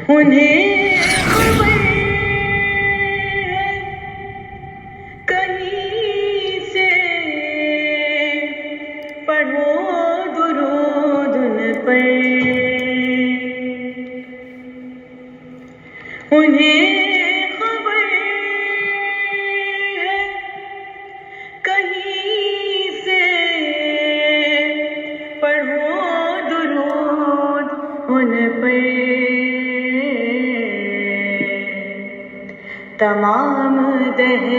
انہیں خبر کہیں سے پڑھو درود ان پر، انہیں خبر کہیں سے پڑھو درود ان پر، تمام دہر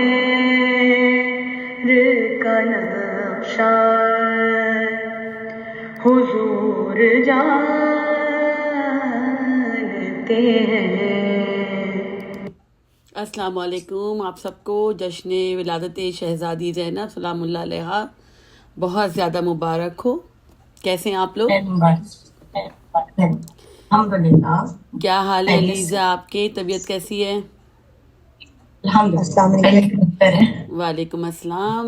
کا نقشہ حضور جانتے ہیں۔ السلام علیکم، آپ سب کو جشن ولادت شہزادی زینب سلام اللہ علیہا بہت زیادہ مبارک ہو۔ کیسے ہیں آپ لوگ؟ الحمدللہ۔ کیا حال ہے لیزا آپ کے؟ طبیعت کیسی ہے؟ الحمدللہ۔ وعلیکم السلام۔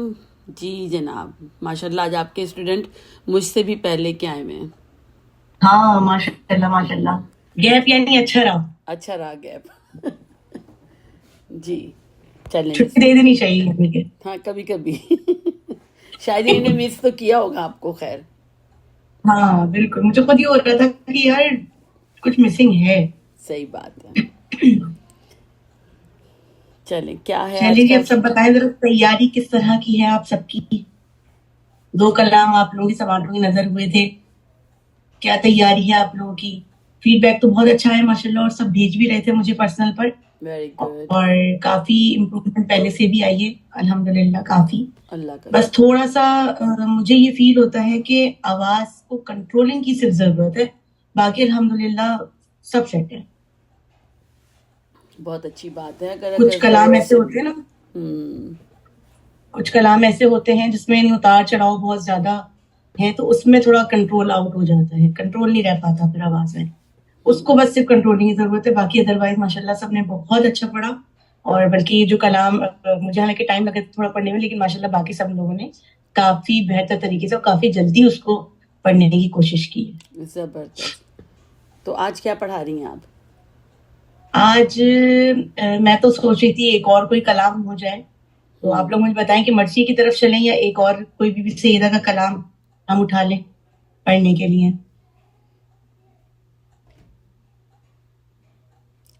جی جناب، ماشاءاللہ آج آپ کے اسٹوڈنٹ مجھ سے بھی پہلے کے آئے ہوئے ہیں۔ ہاں ماشاءاللہ ماشاءاللہ، گیپ یعنی اچھا رہا، اچھا رہا گیپ۔ جی چلیں، چھٹی دے دینی چاہیے لیکن۔ ہاں کبھی کبھی شاید انہوں نے مس تو کیا ہوگا آپ کو۔ خیر ہاں بالکل، مجھے خود یہ ہو رہا تھا کہ یار کچھ مسنگ ہے۔ صحیح بات ہے۔ چلیں، کیا ہے چلیے جی، آج اب سب بتائیں ذرا تیاری کس طرح کی ہے آپ سب کی؟ 2 کلام آپ لوگوں کی سوالوں کی نظر ہوئے تھے، کیا تیاری ہے آپ لوگوں کی؟ فیڈ بیک تو بہت اچھا ہے ماشاءاللہ، اور سب بھیج بھی رہے تھے مجھے پرسنل پر، ویری گڈ، اور کافی امپروومنٹ پہلے سے بھی آئی ہے الحمدللہ کافی۔ اللہ کا بس تھوڑا سا مجھے یہ فیل ہوتا ہے کہ آواز کو کنٹرولنگ کی صرف ضرورت ہے، باقی الحمدللہ سب سیٹ ہے۔ بہت اچھی بات ہے۔ اگر کچھ کلام ایسے ہوتے ہیں نا، کچھ کلام ایسے ہوتے ہیں جس میں اتار چڑھاؤ بہت زیادہ ہے، تو اس میں تھوڑا کنٹرول آؤٹ ہو جاتا ہے، کنٹرول نہیں رہ پاتا پھر آواز میں، اس کو بس صرف کنٹرولنگ کی ضرورت ہے۔ باقی ادروائز ماشاءاللہ سب نے بہت اچھا پڑھا، اور بلکہ یہ جو کلام مجھے حالانکہ ٹائم لگا تھوڑا پڑھنے میں، لیکن ماشاءاللہ باقی سب لوگوں نے کافی بہتر طریقے سے اور کافی جلدی اس کو پڑھنے کی کوشش کی ہے۔ زبردست۔ تو آج کیا پڑھا رہی ہیں آپ؟ آج میں تو سوچ رہی تھی ایک اور کوئی کلام ہو جائے، تو آپ لوگ مجھے بتائیں کہ مرثیے کی طرف چلیں یا ایک اور کوئی بھی سیدہ کا کلام ہم اٹھا لیں پڑھنے کے لیے۔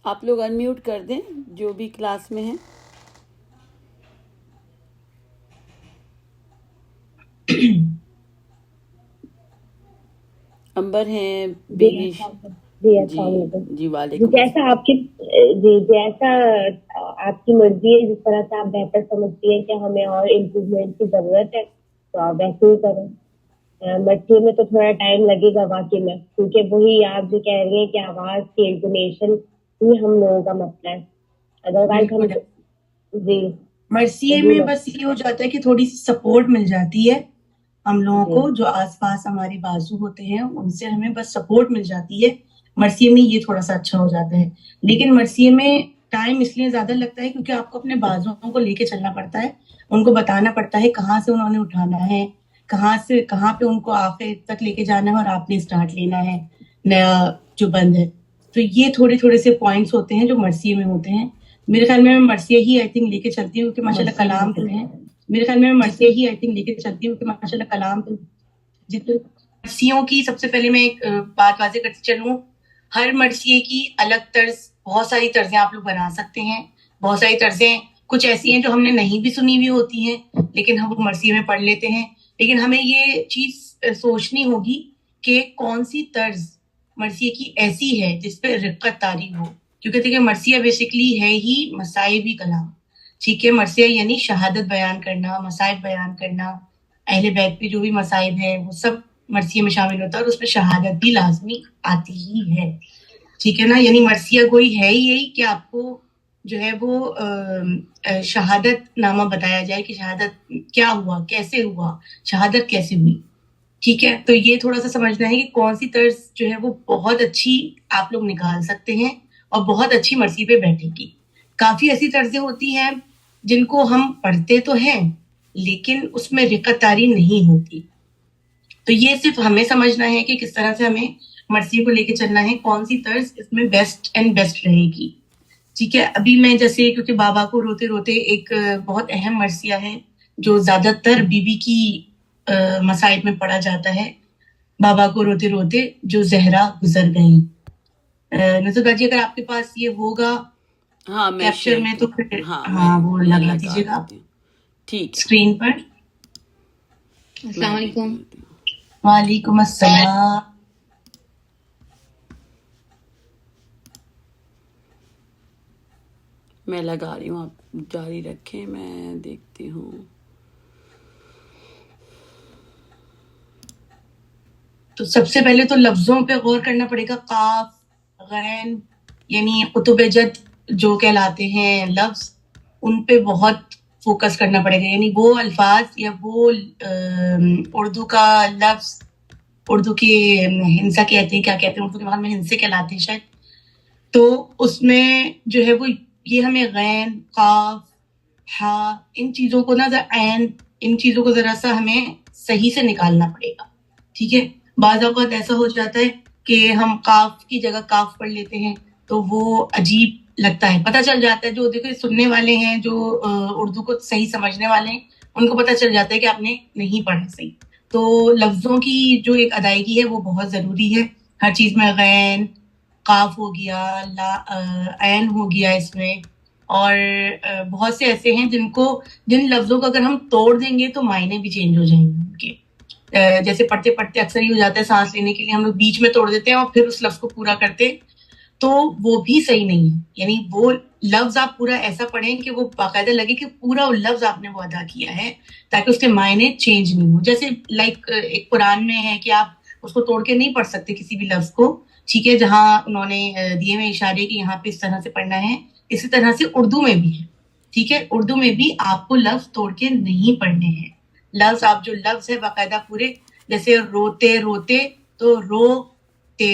آپ لوگ انمیوٹ کر دیں جو بھی کلاس میں ہیں۔ امبر ہیں، بینش۔ جی السلام علیکم۔ جی وعلیکم السلام۔ جیسا آپ کی جیسا آپ کی مرضی ہے، جس طرح سے آپ بہتر سمجھتی ہیں کہ ہمیں اور امپروومنٹ کی ضرورت ہے، تو آپ ویسے ہی کریں۔ مرضی میں تو تھوڑا ٹائم لگے گا واقعی میں، کیونکہ وہی آپ جو کہہ رہی ہیں کہ آواز کی انٹونیشن ہی ہم لوگوں کا مسئلہ ہے، ادروائز ہم جی مرثیے میں بس یہ ہو جاتا ہے کہ تھوڑی سی سپورٹ مل جاتی ہے ہم لوگوں کو، جو آس پاس ہمارے بازو ہوتے ہیں ان سے ہمیں بس سپورٹ مل جاتی ہے، مرثیے میں یہ تھوڑا سا اچھا ہو جاتا ہے۔ لیکن مرثیے میں ٹائم اس لیے زیادہ لگتا ہے کیونکہ آپ کو اپنے بازوؤں کو لے کے چلنا پڑتا ہے، ان کو بتانا پڑتا ہے کہاں سے انہوں نے اٹھانا ہے، کہاں پہ ان کو آخر تک لے کے جانا ہے، اور آپ نے اسٹارٹ لینا ہے نیا جو بند ہے۔ تو یہ تھوڑے سے پوائنٹس ہوتے ہیں جو مرثیے میں ہوتے ہیں۔ میرے خیال میں مرثیہ ہی آئی تھنک لے کے چلتی ہوں کہ ماشاءاللہ کلام تو ہیں، میرے خیال میں مرثیہ ہی آئی تھنک لے کے چلتی ہوں کہ ماشاءاللہ کلام تو جتنے مرثیوں کی۔ سب سے پہلے میں ایک بات واضح کرتی چلوں، ہر مرثیے کی الگ طرز، بہت ساری طرزیں آپ لوگ بنا سکتے ہیں، بہت ساری طرزیں کچھ ایسی ہیں جو ہم نے نہیں بھی سنی ہوئی ہوتی ہیں لیکن ہم مرثیے میں پڑھ لیتے ہیں، لیکن ہمیں یہ چیز سوچنی ہوگی کہ کون سی طرز مرثیے کی ایسی ہے جس پہ رقت طاری ہو، کیونکہ دیکھیں مرثیہ بیسیکلی ہے ہی مصائبی کلام، ٹھیک ہے؟ مرثیہ یعنی شہادت بیان کرنا، مصائب بیان کرنا، اہل بیت پہ جو بھی مصائب ہیں وہ سب مرثیے میں شامل ہوتا ہے، اور اس میں شہادت بھی لازمی آتی ہی ہے، ٹھیک ہے نا؟ یعنی مرثیہ کوئی ہے ہی یہی کہ آپ کو جو ہے وہ شہادت نامہ بتایا جائے کہ شہادت کیا ہوا، کیسے ہوا، شہادت کیسے ہوئی، ٹھیک ہے؟ تو یہ تھوڑا سا سمجھنا ہے کہ کون سی طرز جو ہے وہ بہت اچھی آپ لوگ نکال سکتے ہیں اور بہت اچھی مرثی پہ بیٹھے گی۔ کافی ایسی طرزیں ہوتی ہیں جن کو ہم پڑھتے تو ہیں لیکن اس میں رقت طاری نہیں ہوتی، تو یہ صرف ہمیں سمجھنا ہے کہ کس طرح سے ہمیں مرثیے کو لے کے چلنا ہے, کون سی طرز اس میں بیسٹ اینڈ بیسٹ رہے گی. ٹھیک ہے, ابھی میں جیسے کیونکہ بابا کو روتے روتے ایک بہت اہم مرثیہ ہے جو زیادہ تر بی بی کی مصائب میں پڑھا جاتا ہے, بابا کو روتے روتے جو زہرا گزر گئیں. نظر باجی اگر آپ کے پاس یہ ہوگا ہاں میں کیپچر میں تو پھر میں وہ لگا دیجیے گا دیتی ہوں. ٹھیک ہے. اسکرین پر. السلام علیکم. وعلیکم السلام. میں لگا رہی ہوں, آپ جاری رکھیں, میں دیکھتی ہوں. تو سب سے پہلے تو لفظوں پہ غور کرنا پڑے گا. قاف, غین, یعنی قطب جد جو کہلاتے ہیں لفظ, ان پہ بہت فوکس کرنا پڑے گا. یعنی وہ الفاظ یا وہ اردو کا لفظ, اردو کے ہنسا کہتے ہیں, کیا کہتے ہیں اردو کے بعد میں, ہنسے کہلاتے ہیں شاید. تو اس میں جو ہے وہ یہ ہمیں غین, قاف, ہا, ان چیزوں کو نا عین, ان چیزوں کو ذرا سا ہمیں صحیح سے نکالنا پڑے گا. ٹھیک ہے, بعض اوقات ایسا ہو جاتا ہے کہ ہم قاف کی جگہ کاف پڑھ لیتے ہیں تو وہ عجیب لگتا ہے. پتہ چل جاتا ہے, جو دیکھو سننے والے ہیں, جو اردو کو صحیح سمجھنے والے ہیں, ان کو پتہ چل جاتا ہے کہ آپ نے نہیں پڑھا صحیح. تو لفظوں کی جو ایک ادائیگی ہے وہ بہت ضروری ہے. ہر چیز میں غین, قاف ہو گیا, عین ہو گیا اس میں, اور بہت سے ایسے ہیں جن لفظوں کو اگر ہم توڑ دیں گے تو معنی بھی چینج ہو جائیں گے ان کے. جیسے پڑھتے پڑھتے اکثر یہ ہو جاتا ہے, سانس لینے کے لیے ہم لوگ بیچ میں توڑ دیتے ہیں اور پھر اس لفظ کو پورا کرتے, تو وہ بھی صحیح نہیں ہے. یعنی وہ لفظ آپ پورا ایسا پڑھیں کہ وہ باقاعدہ لگے کہ پورا وہ لفظ آپ نے وہ ادا کیا ہے, تاکہ اس کے معنی چینج نہیں ہو. جیسے ایک قرآن میں ہے کہ آپ اس کو توڑ کے نہیں پڑھ سکتے کسی بھی لفظ کو. ٹھیک ہے, جہاں انہوں نے دیے ہوئے اشارے کہ یہاں پہ اس طرح سے پڑھنا ہے, اسی طرح سے اردو میں بھی ہے. ٹھیک ہے, اردو میں بھی آپ کو لفظ توڑ کے نہیں پڑھنے ہیں. لفظ آپ جو لفظ ہے باقاعدہ پورے, جیسے روتے روتے تو روتے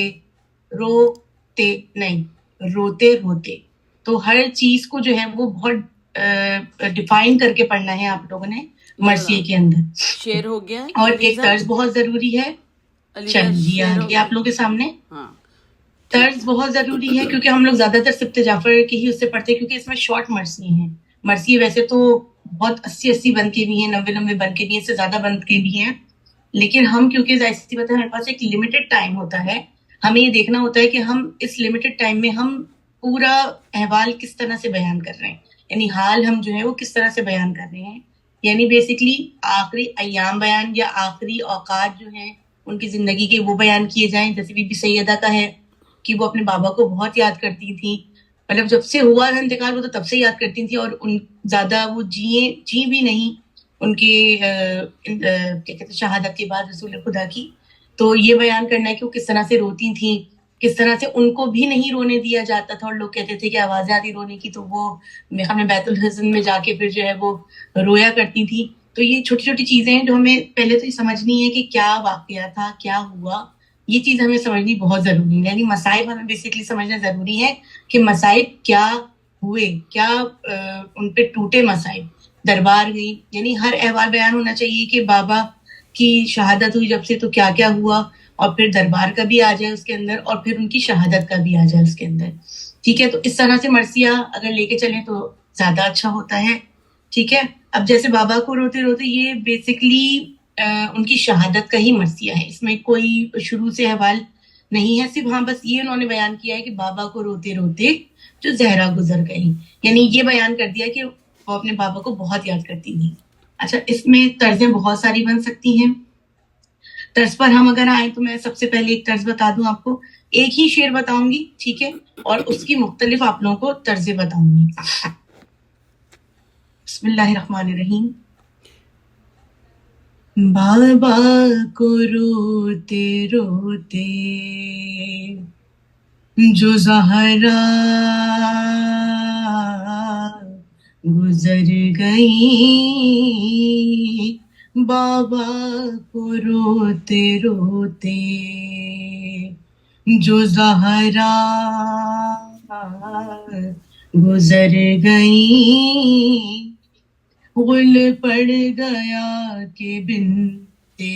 نہیں, روتے روتے. تو ہر چیز کو جو ہے وہ بہت ڈیفائن کر کے پڑھنا ہے آپ لوگوں نے مرثیے کے اندر. شعر ہو گیا, اور ایک طرز بہت ضروری ہے. چلیے جی آگے آپ لوگوں کے سامنے. ہاں, طرز بہت ضروری ہے کیونکہ ہم لوگ زیادہ تر سبت جعفر کی ہی اس سے پڑھتے ہیں, کیونکہ اس میں شارٹ مرثیے ہیں. مرثیے ویسے تو بہت 80 بند کے بھی ہیں, 90 بند کے بھی ہیں, اس سے زیادہ بند کے بھی ہیں. لیکن ہم کیونکہ ظاہر سی بات ہے ہمارے پاس ایک لمیٹڈ ٹائم ہوتا ہے, ہمیں یہ دیکھنا ہوتا ہے کہ ہم اس لمیٹڈ ٹائم میں ہم پورا احوال کس طرح سے بیان کر رہے ہیں, یعنی حال ہم جو ہے وہ کس طرح سے بیان کر رہے ہیں. یعنی بیسکلی آخری ایام بیان یا آخری اوقات جو ہیں ان کی زندگی کے وہ بیان کیے جائیں. جیسے بی بی سیدہ کا ہے کہ وہ اپنے بابا کو بہت یاد کرتی تھیں, مطلب جب سے ہوا تھا انتقال وہ تو تب سے یاد کرتی تھیں, اور ان زیادہ وہ جی بھی نہیں ان کے کیا کہتے ہیں شہادت کے بعد رسول خدا کی. تو یہ بیان کرنا ہے کہ وہ کس طرح سے روتی تھیں, کس طرح سے ان کو بھی نہیں رونے دیا جاتا تھا, اور لوگ کہتے تھے کہ آوازیں آتی رونے کی, تو وہ ہمیں بیت الحزن میں جا کے پھر جو ہے وہ رویا کرتی تھی. تو یہ چھوٹی چھوٹی چیزیں ہیں جو ہمیں پہلے تو یہ سمجھنی ہے کہ کیا واقعہ تھا, کیا ہوا. یہ چیز ہمیں سمجھنی بہت ضروری ہے. یعنی مصائب ہمیں بیسکلی سمجھنا ضروری ہے کہ مصائب کیا ہوئے, کیا ان پہ ٹوٹے مصائب, دربار گئی. یعنی ہر احوال بیان ہونا چاہیے کہ بابا کی شہادت ہوئی جب سے تو کیا کیا ہوا, اور پھر دربار کا بھی آ جائے اس کے اندر, اور پھر ان کی شہادت کا بھی آ جائے اس کے اندر. ٹھیک ہے, تو اس طرح سے مرثیہ اگر لے کے چلیں تو زیادہ اچھا ہوتا ہے. ٹھیک ہے, اب جیسے بابا کو روتے روتے, یہ بیسکلی ان کی شہادت کا ہی مرثیہ ہے, اس میں کوئی شروع سے احوال نہیں ہے. صرف ہاں بس یہ انہوں نے بیان کیا ہے کہ بابا کو روتے روتے جو زہرا گزر گئی, یعنی یہ بیان کر دیا کہ وہ اپنے بابا کو بہت یاد کرتی تھی. اچھا, اس میں طرزیں بہت ساری بن سکتی ہیں. طرز پر ہم اگر آئیں تو میں سب سے پہلے ایک طرز بتا دوں آپ کو, ایک ہی شعر بتاؤں گی. ٹھیک ہے, اور اس کی مختلف آپ لوگوں کو طرزیں بتاؤں گی. بسم اللہ الرحمن الرحیم. بابا کو روتے روتے جو زہرا گزر گئی, بابا کو روتے روتے جو زہرا گزر گئی, غل پڑ گیا کہ بنتے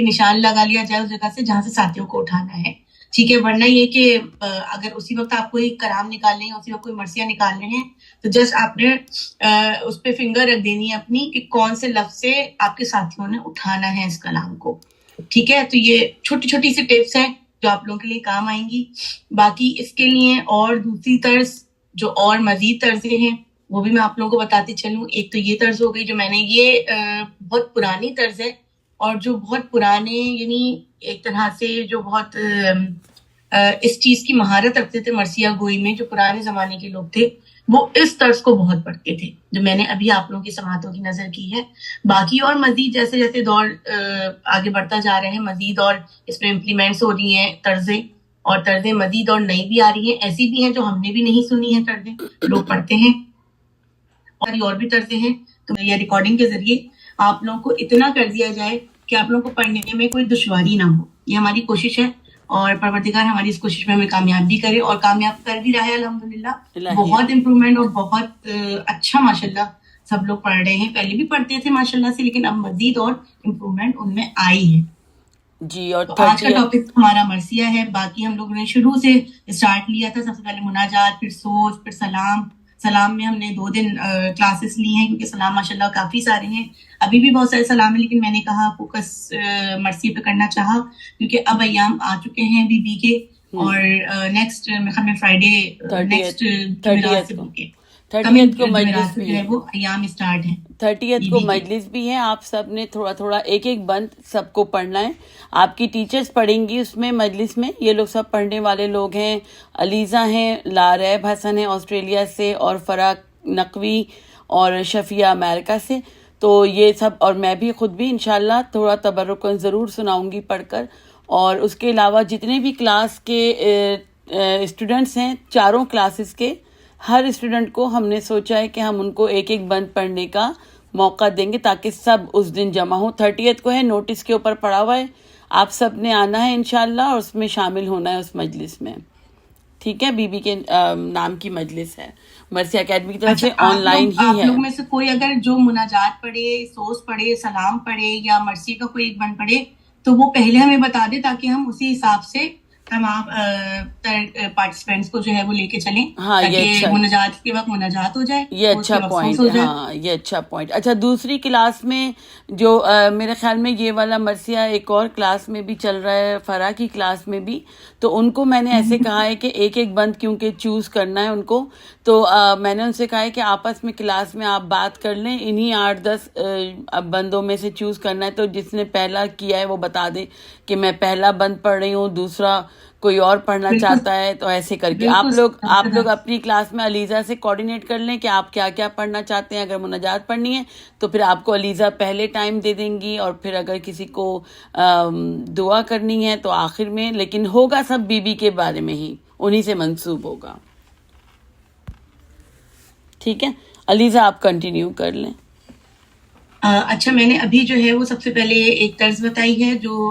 کہ نشان لگا لیا جائے اس جگہ سے جہاں سے ساتھیوں کو اٹھانا ہے، ٹھیک ہے. ورنہ یہ کہ اگر اسی وقت آپ کوئی کلام نکالنے ہیں، اسی وقت کوئی مرثیہ نکالنے ہیں، تو جسٹ آپ نے اس پہ فنگر رکھ دینی ہے اپنی کہ کون سے لفظ سے آپ کے ساتھیوں نے اٹھانا ہے اس کلام کو، ٹھیک ہے. تو یہ چھوٹی چھوٹی سی ٹپس ہیں جو آپ لوگوں کے لیے کام آئیں گی. باقی اس کے لیے اور دوسری طرز جو اور مزید طرزیں ہیں وہ بھی میں آپ لوگوں کو بتاتی چلوں. ایک تو یہ طرز ہو گئی جو میں نے، یہ بہت پرانی طرز ہے، اور جو بہت پرانے یعنی ایک طرح سے جو بہت اس چیز کی مہارت رکھتے تھے مرثیہ گوئی میں، جو پرانے زمانے کے لوگ تھے وہ اس طرز کو بہت پڑھتے تھے جو میں نے ابھی آپ لوگوں کی سماعتوں کی نظر کی ہے. باقی اور مزید جیسے جیسے دور آگے بڑھتا جا رہے ہیں، مزید اور اس میں امپلیمنٹس ہو رہی ہیں طرزیں، اور طرزیں مزید اور نئی بھی آ رہی ہیں، ایسی بھی ہیں جو ہم نے بھی نہیں سنی ہیں طرزیں، لوگ پڑھتے ہیں. اور بھی طرزیں ہیں. تو یہ ریکارڈنگ کے ذریعے آپ لوگوں کو اتنا کر دیا جائے کہ آپ لوگوں کو پڑھنے میں کوئی دشواری نہ ہو. یہ ہماری کوشش ہے، اور پروردگار ہماری اس کوشش میں ہمیں کامیاب بھی کرے، اور کامیاب کر بھی رہا ہے الحمدللہ. بہت امپرومنٹ اور بہت اچھا ماشاءاللہ سب لوگ پڑھ رہے ہیں. پہلے بھی پڑھتے تھے ماشاءاللہ سے، لیکن اب مزید اور امپرومنٹ ان میں آئی ہے جی. اور آج کا ٹاپک ہمارا مرثیہ ہے. باقی ہم لوگوں نے شروع سے اسٹارٹ لیا تھا، سب سے پہلے مناجات، پھر سوچ، پھر سلام. سلام میں ہم نے 2 دن کلاسز لی ہیں کیونکہ سلام ماشاءاللہ کافی سارے ہیں. ابھی بھی بہت سارے سلام ہیں، لیکن میں نے کہا فوکس مرثیے پہ کرنا چاہا کیونکہ اب ایام آ چکے ہیں بی بی کے، اور نیکسٹ فرائیڈے نیکسٹ 30th کو مجلس بھی ہے، وہ ایام اسٹارٹ ہیں. 30th کو مجلس بھی ہے. آپ سب نے تھوڑا تھوڑا ایک ایک بند سب کو پڑھنا ہے. آپ کی ٹیچرز پڑھیں گی اس میں مجلس میں. یہ لوگ سب پڑھنے والے لوگ ہیں. علیزہ ہیں، لاریب حسن ہیں آسٹریلیا سے، اور فرح نقوی اور شفیہ امریکہ سے. تو یہ سب، اور میں بھی خود بھی انشاءاللہ تھوڑا تبرکن ضرور سناؤں گی پڑھ کر. اور اس کے علاوہ جتنے بھی کلاس کے اسٹوڈنٹس ہیں، 4 کلاسز کے، ہر اسٹوڈنٹ کو ہم نے سوچا ہے کہ ہم ان کو ایک ایک بند پڑھنے کا موقع دیں گے تاکہ سب اس دن جمع ہوں. 30th کو ہے، نوٹس کے اوپر پڑا ہوا ہے. آپ سب نے آنا ہے انشاءاللہ اور اس میں شامل ہونا ہے اس مجلس میں، ٹھیک ہے. بی بی کے نام کی مجلس ہے، مرثیہ اکیڈمی کی طرف سے آن لائن ہی ہے. آپ لوگ میں سے کوئی اگر جو مناجات پڑھے، سوز پڑھے، سلام پڑھے یا مرثیے کا کوئی ایک بند پڑھے تو وہ پہلے ہمیں بتا دے تاکہ ہم اسی حساب سے تمام پارٹیسپینٹس کو جو ہے وہ لے کے چلیں. ہاں، یہ مناجات کے وقت مناجات ہو جائے. یہ اچھا پوائنٹ. ہاں، یہ اچھا پوائنٹ. اچھا، دوسری کلاس میں جو میرے خیال میں یہ والا مرثیہ ایک اور کلاس میں بھی چل رہا ہے، فرح کی کلاس میں بھی. تو ان کو میں نے ایسے کہا ہے کہ ایک ایک بند کیونکہ چوز کرنا ہے ان کو، تو میں نے ان سے کہا ہے کہ آپس میں کلاس میں آپ بات کر لیں. انہی 8-10 بندوں میں سے چوز کرنا ہے. تو جس نے پہلا کیا ہے وہ بتا دے کہ میں پہلا بند پڑھ رہی ہوں، دوسرا کوئی اور پڑھنا چاہتا ہے. تو ایسے کر کے آپ لوگ اپنی کلاس میں علیزہ سے کوآرڈینیٹ کر لیں کہ آپ کیا کیا پڑھنا چاہتے ہیں. اگر مناجات پڑھنی ہے تو پھر آپ کو علیزہ پہلے ٹائم دے دیں گی، اور پھر اگر کسی کو دعا کرنی ہے تو آخر میں. لیکن ہوگا سب بی بی کے بارے میں ہی، انہی سے منسوب ہوگا، ٹھیک ہے. علیزہ آپ کنٹینیو کر لیں. اچھا، میں نے ابھی جو ہے وہ سب سے پہلے ایک طرز بتائی ہے جو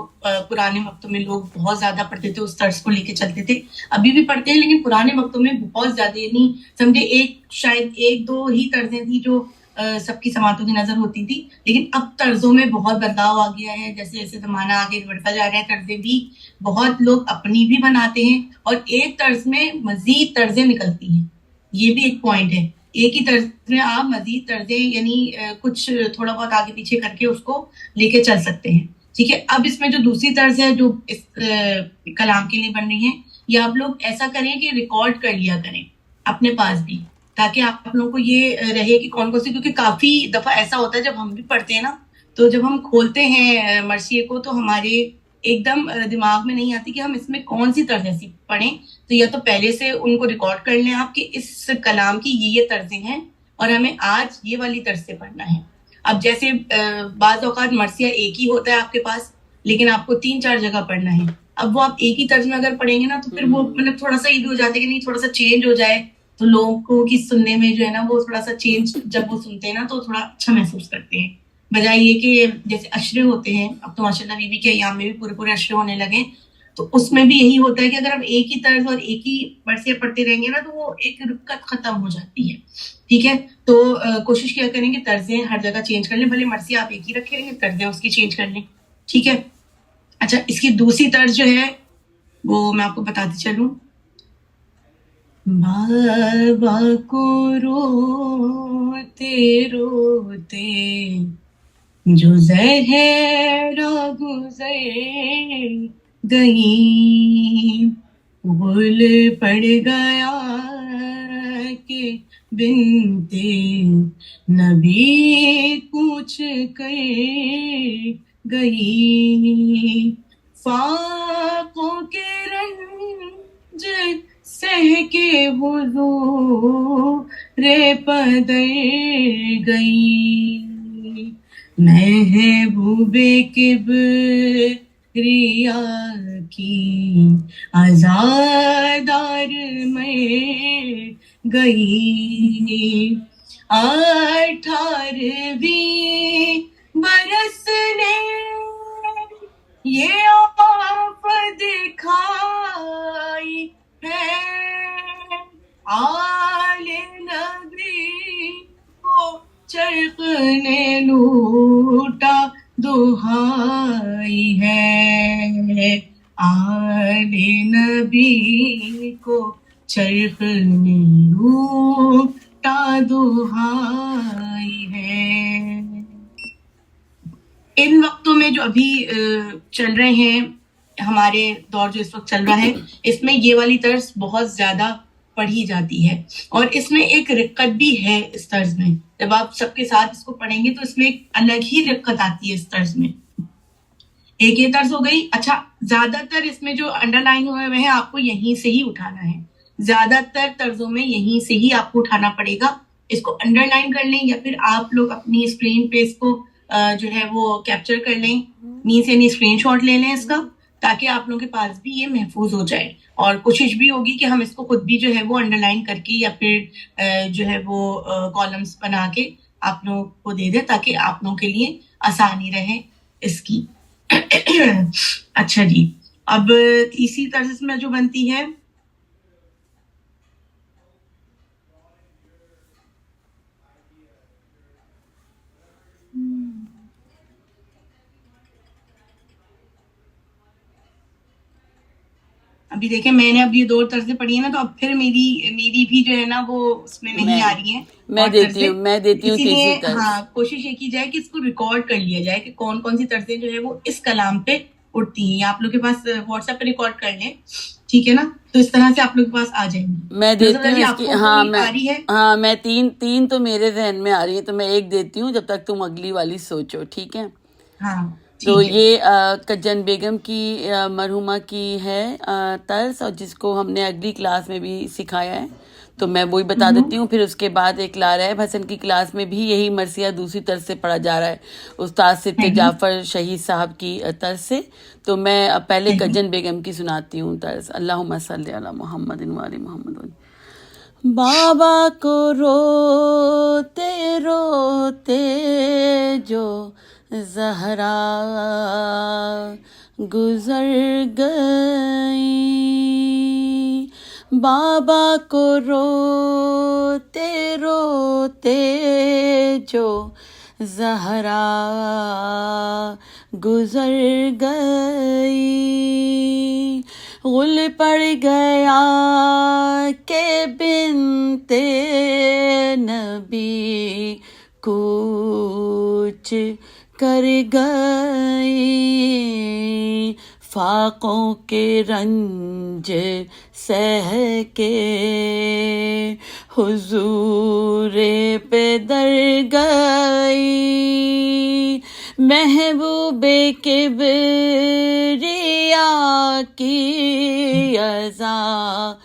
پرانے وقتوں میں لوگ بہت زیادہ پڑھتے تھے، اس طرز کو لے کے چلتے تھے. ابھی بھی پڑھتے ہیں لیکن پرانے وقتوں میں بہت زیادہ، یعنی سمجھے شاید 1-2 ہی طرزیں تھی جو سب کی سماعتوں کی نظر ہوتی تھی. لیکن اب طرزوں میں بہت بدلاؤ آ گیا ہے. جیسے جیسے زمانہ آگے بڑھتا جا رہا ہے، طرزیں بھی بہت لوگ اپنی بھی بناتے ہیں، اور ایک طرز میں مزید طرزیں نکلتی ہیں. یہ بھی ایک پوائنٹ ہے. ایک ہی طرز میں آپ مزید طرزیں یعنی کچھ تھوڑا بہت آگے پیچھے کر کے اس کو لے کے چل سکتے ہیں، ٹھیک ہے. اب اس میں جو دوسری طرز ہے جو اس کلام کے لیے بن رہی ہے، یہ آپ لوگ ایسا کریں کہ ریکارڈ کر لیا کریں اپنے پاس بھی، تاکہ آپ لوگوں کو یہ رہے کہ کون کون سی، کیونکہ کافی دفعہ ایسا ہوتا ہے جب ہم بھی پڑھتے ہیں نا، تو جب ہم کھولتے ہیں مرثیے کو تو ہمارے ایک دم دماغ میں نہیں آتی کہ ہم اس میں کون سی طرز ایسی پڑھیں. تو یا تو پہلے سے ان کو ریکارڈ کر لیں آپ کہ اس کلام کی یہ طرزیں ہیں اور ہمیں آج یہ والی طرز سے پڑھنا ہے. اب جیسے بعض اوقات مرثیہ ایک ہی ہوتا ہے آپ کے پاس، لیکن آپ کو 3-4 جگہ پڑھنا ہے. اب وہ آپ ایک ہی طرز میں اگر پڑھیں گے نا تو پھر وہ مطلب تھوڑا سا یہ بھی ہو جاتا ہے کہ نہیں، تھوڑا سا چینج ہو جائے تو لوگوں کی سننے میں جو ہے نا وہ تھوڑا سا چینج، جب وہ سنتے ہیں نا تو تھوڑا اچھا محسوس کرتے ہیں، بجائے یہ کہ جیسے اشرے ہوتے ہیں. اب تو ماشاء اللہ بی بی کے ایام میں بھی پورے اشرے ہونے لگے، تو اس میں بھی یہی ہوتا ہے کہ اگر ہم ایک ہی طرز اور ایک ہی مرثیہ پڑھتے رہیں گے نا تو وہ ایک رکت ختم ہو جاتی ہے، ٹھیک ہے. تو کوشش کیا کریں کہ طرزیں ہر جگہ چینج کر لیں، بھلے مرثیہ آپ ایک ہی رکھیں، طرزیں اس کی چینج کر لیں، ٹھیک ہے. اچھا اس کی دوسری طرز جو ہے وہ میں آپ کو بتاتی چلوں. بابا کو روتے روتے جو زہرا گزر گئی، غل پڑ گیا کہ بنتے نبی کچھ کر گئی، فاقوں کے رنج سہ کے حضور پدر گئی، محبوب کبریا کی عزادار مر گئی، 18ویں برس نے یہ آفت دکھائی ہے، آل نبی کو چرخ نے لوٹا دہائی ہے، آل نبی کو چرخ نے لوٹا دہائی ہے. ان وقتوں میں جو ابھی چل رہے ہیں، ہمارے دور جو اس وقت چل رہا ہے، اس میں یہ والی طرز بہت زیادہ پڑھی جاتی ہے، اور اس میں ایک رقت بھی ہے. اس طرز میں جب آپ سب کے ساتھ اس کو پڑھیں گے تو اس میں ایک الگ ہی رقت آتی ہے اس طرز میں. ایک یہ طرز ہو گئی. اچھا زیادہ تر اس میں جو انڈر لائن ہوئے ہوئے ہیں آپ کو یہیں سے ہی اٹھانا ہے، زیادہ تر طرزوں میں یہیں سے ہی آپ کو اٹھانا پڑے گا. اس کو انڈر لائن کر لیں یا پھر آپ لوگ اپنی اسکرین پہ اس کو جو ہے وہ کیپچر کر لیں، نیچے اسکرین شاٹ لے لیں اس کا، تاکہ آپ لوگوں کے پاس بھی یہ محفوظ ہو جائے. اور کوشش بھی ہوگی کہ ہم اس کو خود بھی جو ہے وہ انڈر لائن کر کے یا پھر جو ہے وہ کالمس بنا کے آپ لوگوں کو دے دیں، تاکہ آپ لوگوں کے لیے آسانی رہے اس کی. اچھا جی، اب تیسری طرز میں جو بنتی ہے، ابھی دیکھیں میں نے اب یہ 2 طرزیں پڑھی ہیں نا، تو اب پھر میری بھی جو ہے نا وہ اس میں نہیں آ رہی ہیں. میں دیتی ہوں اسی لیے تیسری طرز. ہاں کوشش یہ کی جائے کہ اس کو ریکارڈ کر لیا جائے کہ کون کون سی طرزیں جو ہے وہ اس کلام پہ اٹھتی ہیں. آپ لوگ کے پاس واٹس ایپ پہ ریکارڈ کر لیں، ٹھیک ہے نا، تو اس طرح سے آپ لوگ کے پاس آ جائیں گی. میں دیتی ہوں اس کی. ہاں میں تین تو میرے ذہن میں آ رہی ہے، تو میں ایک دیتی ہوں جب تک تم اگلی والی سوچو، ٹھیک ہے. ہاں تو یہ کجن بیگم کی مرحومہ کی ہے طرز، اور جس کو ہم نے اگلی کلاس میں بھی سکھایا ہے، تو میں وہی بتا دیتی ہوں. پھر اس کے بعد ایک لاریب حسن کی کلاس میں بھی یہی مرثیہ دوسری طرز سے پڑھا جا رہا ہے، استاد صدق جعفر شہید صاحب کی طرز سے. تو میں پہلے کجن بیگم کی سناتی ہوں طرز. اللہم صلی علی محمد و آل محمد. بابا کو روتے روتے جو زہرا گزر گئی، بابا کو روتے روتے جو زہرا گزر گئی، غل پڑ گیا کہ بنتے نبی کچھ کر گئی، فاقوں کے رنج سہ کے حضور پہ در گئی، محبوب کبریا کی عزادار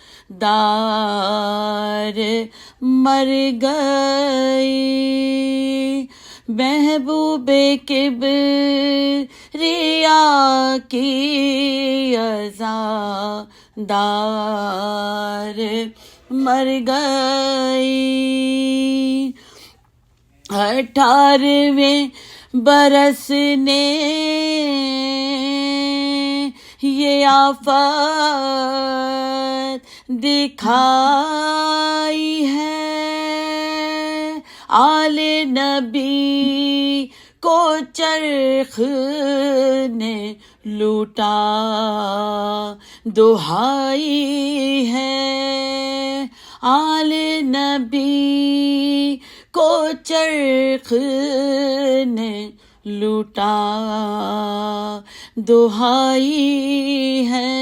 مر گئی، محبوب کبریا کی عزادار مر گئی، 18ویں برس نے یہ آفت دکھائی ہے، آل نبی کو چرخ نے لوٹا دہائی ہے آل نبی کو چرخ نے لوٹا دہائی ہے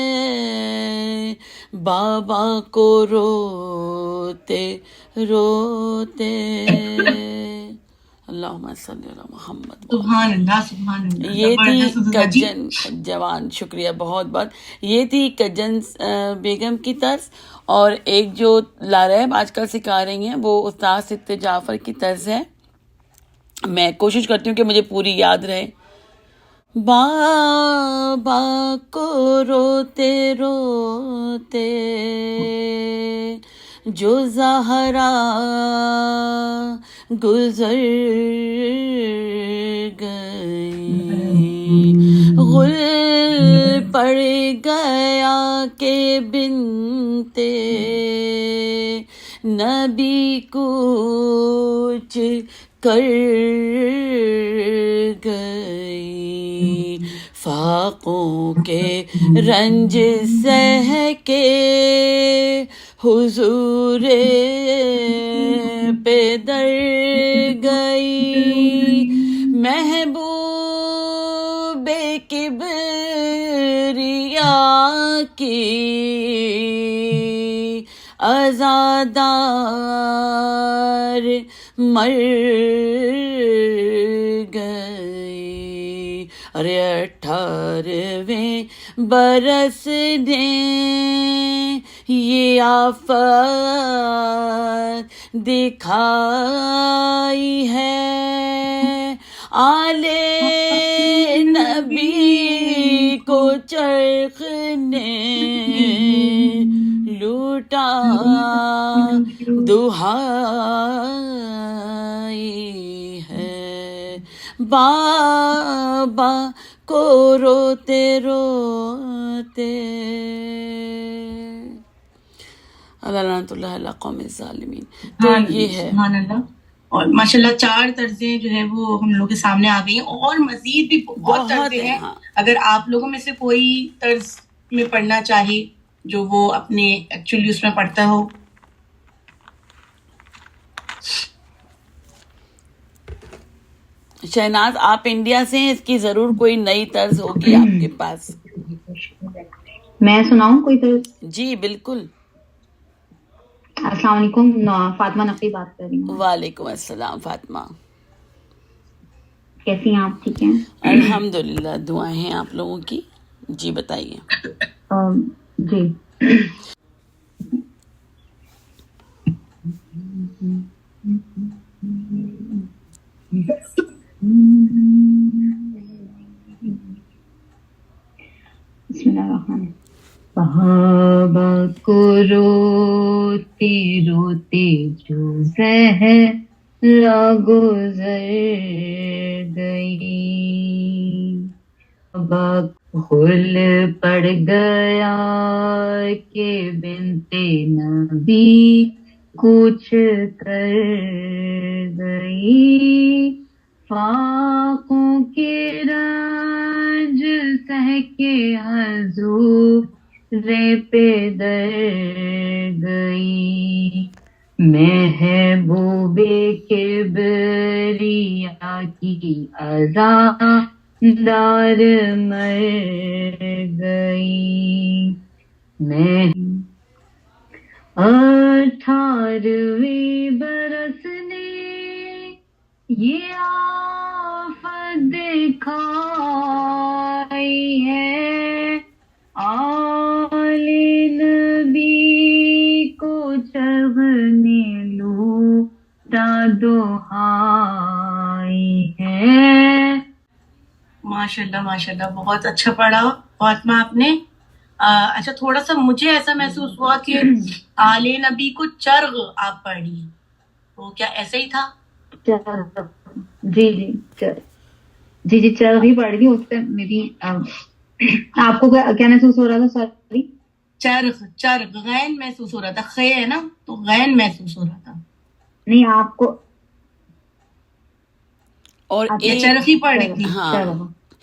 بابا کو روتے روتے. اللہم صلی علی محمد. سبحان اللہ سبحان اللہ. یہ تھی زبردست جی. کجن جوان، شکریہ بہت بہت. یہ تھی کجن بیگم کی طرز، اور ایک جو لاریب آج کل سکھا رہی ہیں وہ استاد صدق جعفر کی طرز ہے. میں کوشش کرتی ہوں کہ مجھے پوری یاد رہے. بابا کو روتے روتے جو زہرا گزر گئی، غل پڑ گیا کہ بنتے نبی کچھ کر گئی، فاقوں کے رنج سہ کے حضور پہ در گئی، محبوب کبریا کی عزادار مر گئی. ارے 18ویں برس نے یہ آفت دکھائی ہے، آل نبی کو چرخ نے لوٹا دہائی ہے، بابا کو روتے روتے. اللہ لعنت اللہ علی قوم الظالمین. تو یہ ہے سبحان اللہ. اور ماشاء اللہ 4 طرزیں جو ہے وہ ہم لوگ کے سامنے آ گئی ہیں، اور مزید بھی بہت طرزیں ہیں. اگر آپ لوگوں میں سے کوئی طرز میں پڑھنا چاہے جو وہ اپنے ایکچولی اس میں پڑھتا ہو. شہناز آپ انڈیا سے ہیں، اس کی ضرور کوئی نئی طرز ہوگی آپ کے پاس. میں سناؤں کوئی طرز؟ جی بالکل. السلام علیکم، فاطمہ نقوی بات کر رہی ہوں. وعلیکم السلام فاطمہ. کیسی ہیں آپ؟ ٹھیک ہیں الحمدللہ، دعائیں ہیں آپ لوگوں کی. جی بتائیے. جی بسم اللہ الرحمن الرحیم. صحابہ کو روتے روتے جو زہرا گزر گئی، غل پڑ گیا کہ بنتے نبی کچھ کر گئی، فاقوں کے رنج سہ کے حضور پہ در گئی، محبوب کبریا کی عزادار مر گئی. میں 18ویں برس نے یہ آفت دکھائی ہے، آل نبی کو چرخ نے لوٹا دہائی ہے. ماشاء اللہ بہت اچھا پڑھا فاطمہ آپ نے. اچھا تھوڑا سا مجھے ایسا محسوس ہوا کہ آل نبی کو چرغ آپ پڑھی، تو کیا ایسا ہی تھا؟ جی چرغ ہی پڑھ رہی ہوں. اس پہ میری آپ کو کیا محسوس ہو رہا تھا؟ سوری، چرغ غین محسوس ہو رہا تھا. خے ہے نا تو غین محسوس ہو رہا تھا. نہیں آپ کو اور چرغ ہی پڑھ رہی تھی. ہاں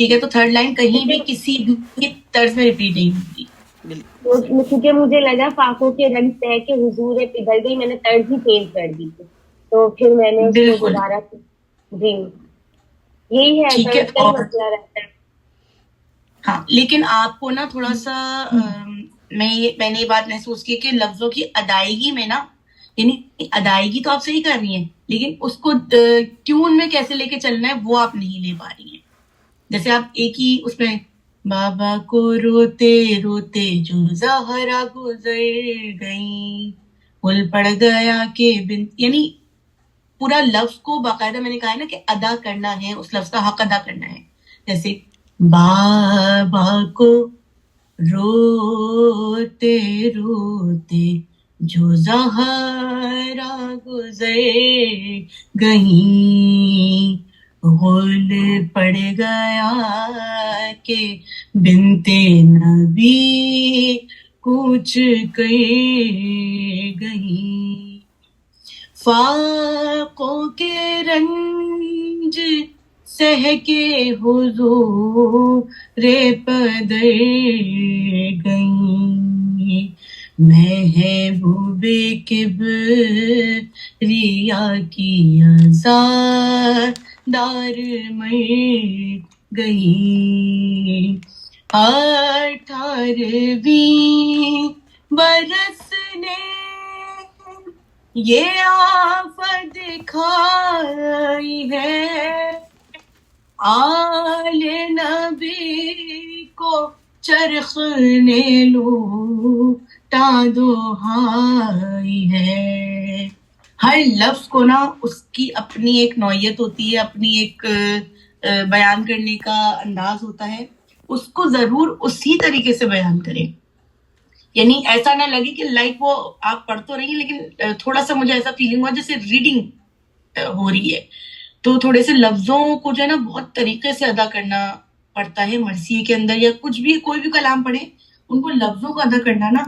ٹھیک ہے, تو تھرڈ لائن کہیں بھی کسی بھی طرز میں ریپیٹ نہیں ہوتی. کیونکہ مجھے لگا فاقوں کے رنگ طے کے حضور پگھل گئی, میں نے طرز ہی چینج کر دی تھی, تو پھر میں نے اس کو بالکل دوبارہ. جی یہی ہے, ٹھیک ہے. طرز کا ہی اور مسئلہ رہتا ہے. ہاں, لیکن آپ کو نا تھوڑا سا میں نے یہ بات محسوس کی کہ لفظوں کی ادائیگی میں نا, یعنی ادائیگی تو آپ صحیح کر رہی ہیں, لیکن اس کو ٹیون میں کیسے لے کے چلنا ہے وہ آپ نہیں لے پا رہی ہیں. جیسے آپ ایک ہی اس میں بابا کو روتے روتے جو زہرا گزر گئی, پل پڑ گیا کہ بن, یعنی پورا لفظ کو باقاعدہ میں نے کہا ہے نا کہ ادا کرنا ہے, اس لفظ کا حق ادا کرنا ہے. جیسے بابا کو روتے روتے جو زہرا گزر گئیں, غل پڑ گیا کہ بنتے نبی کچھ کر گئی. فاقوں کے رنج سہ کے حضور پدر گئی, محبوب کبریا کی عزادار مر گئی. 18ویں برس نے یہ آفت دکھائی ہے, آل نبی کو چرخ نے لوٹا دہائی ہے. ہر لفظ کو نا اس کی اپنی ایک نوعیت ہوتی ہے, اپنی ایک بیان کرنے کا انداز ہوتا ہے, اس کو ضرور اسی طریقے سے بیان کریں. یعنی ایسا نہ لگے کہ لائک وہ آپ پڑھ تو رہی ہیں لیکن تھوڑا سا مجھے ایسا فیلنگ ہوا جیسے ریڈنگ ہو رہی ہے, تو تھوڑے سے لفظوں کو جو ہے نا بہت طریقے سے ادا کرنا پڑتا ہے. مرثیے کے اندر یا کچھ بھی کوئی بھی کلام پڑھیں, ان کو لفظوں کو ادا کرنا نا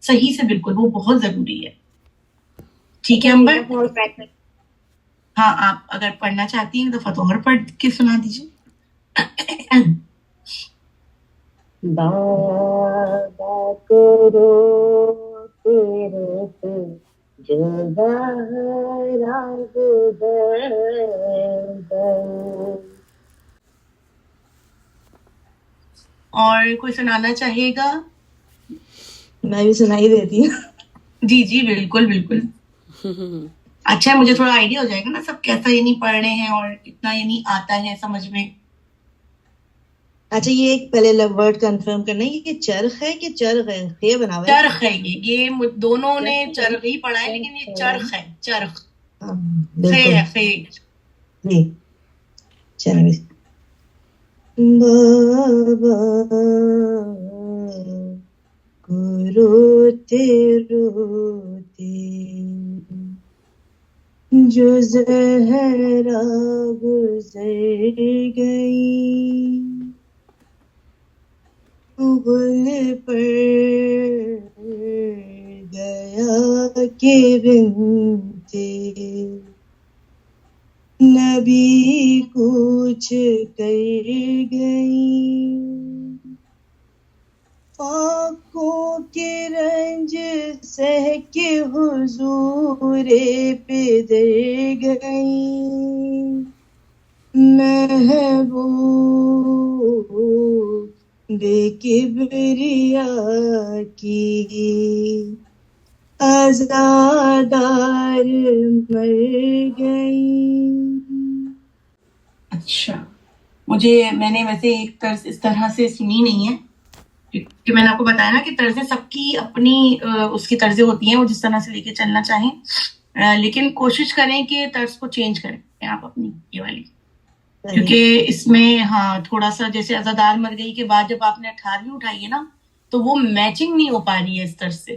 صحیح سے بالکل وہ بہت ضروری ہے. ٹھیک ہے امبر؟ ہاں, آپ اگر پڑھنا چاہتی ہیں تو فتح اور پڑھ کے سنا دیجیے. بابا کرو تیرے سے جو زہرا گزر گئی. اور کوئی سنانا چاہے گا؟ میں بھی سنائی دیتی ہوں. جی جی بالکل بالکل. اچھا, مجھے تھوڑا آئیڈیا ہو جائے گا نا سب کیسا یعنی پڑھ رہے ہیں اور کتنا یعنی آتا ہے سمجھ میں. اچھا, یہ ایک پہلے ورڈ کنفرم کرنا ہے, یہ چرخ ہے کہ چرخ ہے؟ یہ بنا ہوا ہے چرخ ہے, یہ دونوں نے چرخ ہی پڑھا ہے, لیکن یہ چرخ ہے. چرخ جی. چلیے. بابا کو روتے روتے جو زہرا گزر گئی, غل پڑ گیا کہ بنتے نبی کچھ کر گئی. فاقوں کے رنج سہ کے حضور پہ در گئی, محبوب بے کبریا کی عزادار مر گئی. اچھا, میں نے ویسے ایک طرز اس طرح سے سنی نہیں ہے, کہ میں نے آپ کو بتایا نا کہ طرزیں سب کی اپنی اس کی طرزیں ہوتی ہیں, وہ جس طرح سے لے کے چلنا چاہیں, لیکن کوشش کریں کہ طرز کو چینج کریں آپ اپنی یہ والی, کیونکہ اس میں ہاں تھوڑا سا جیسے عزادار مر گئی کے بعد جب آپ نے 18ویں اٹھائی ہے نا, تو وہ میچنگ نہیں ہو پا رہی ہے اس طرز سے.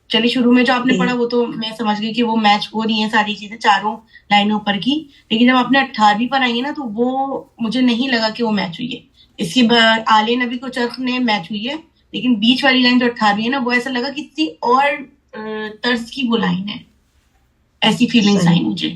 چلیے شروع میں جو آپ نے پڑھا وہ تو میں سمجھ گئی کہ وہ میچ ہو رہی ہیں ساری چیزیں چاروں لائنوں پر کی, لیکن جب آپ نے 18ویں پر آئی ہے نا تو وہ مجھے نہیں لگا کہ وہ میچ ہوئی ہے. اس کے بعد آل نبی کو چرخ نے میچ ہوئی ہے, لیکن بیچ والی لائن جو 18ویں ہے نا وہ ایسا لگا کسی اور طرز کی وہ لائن ہے, ایسی فیلنگس آئی مجھے.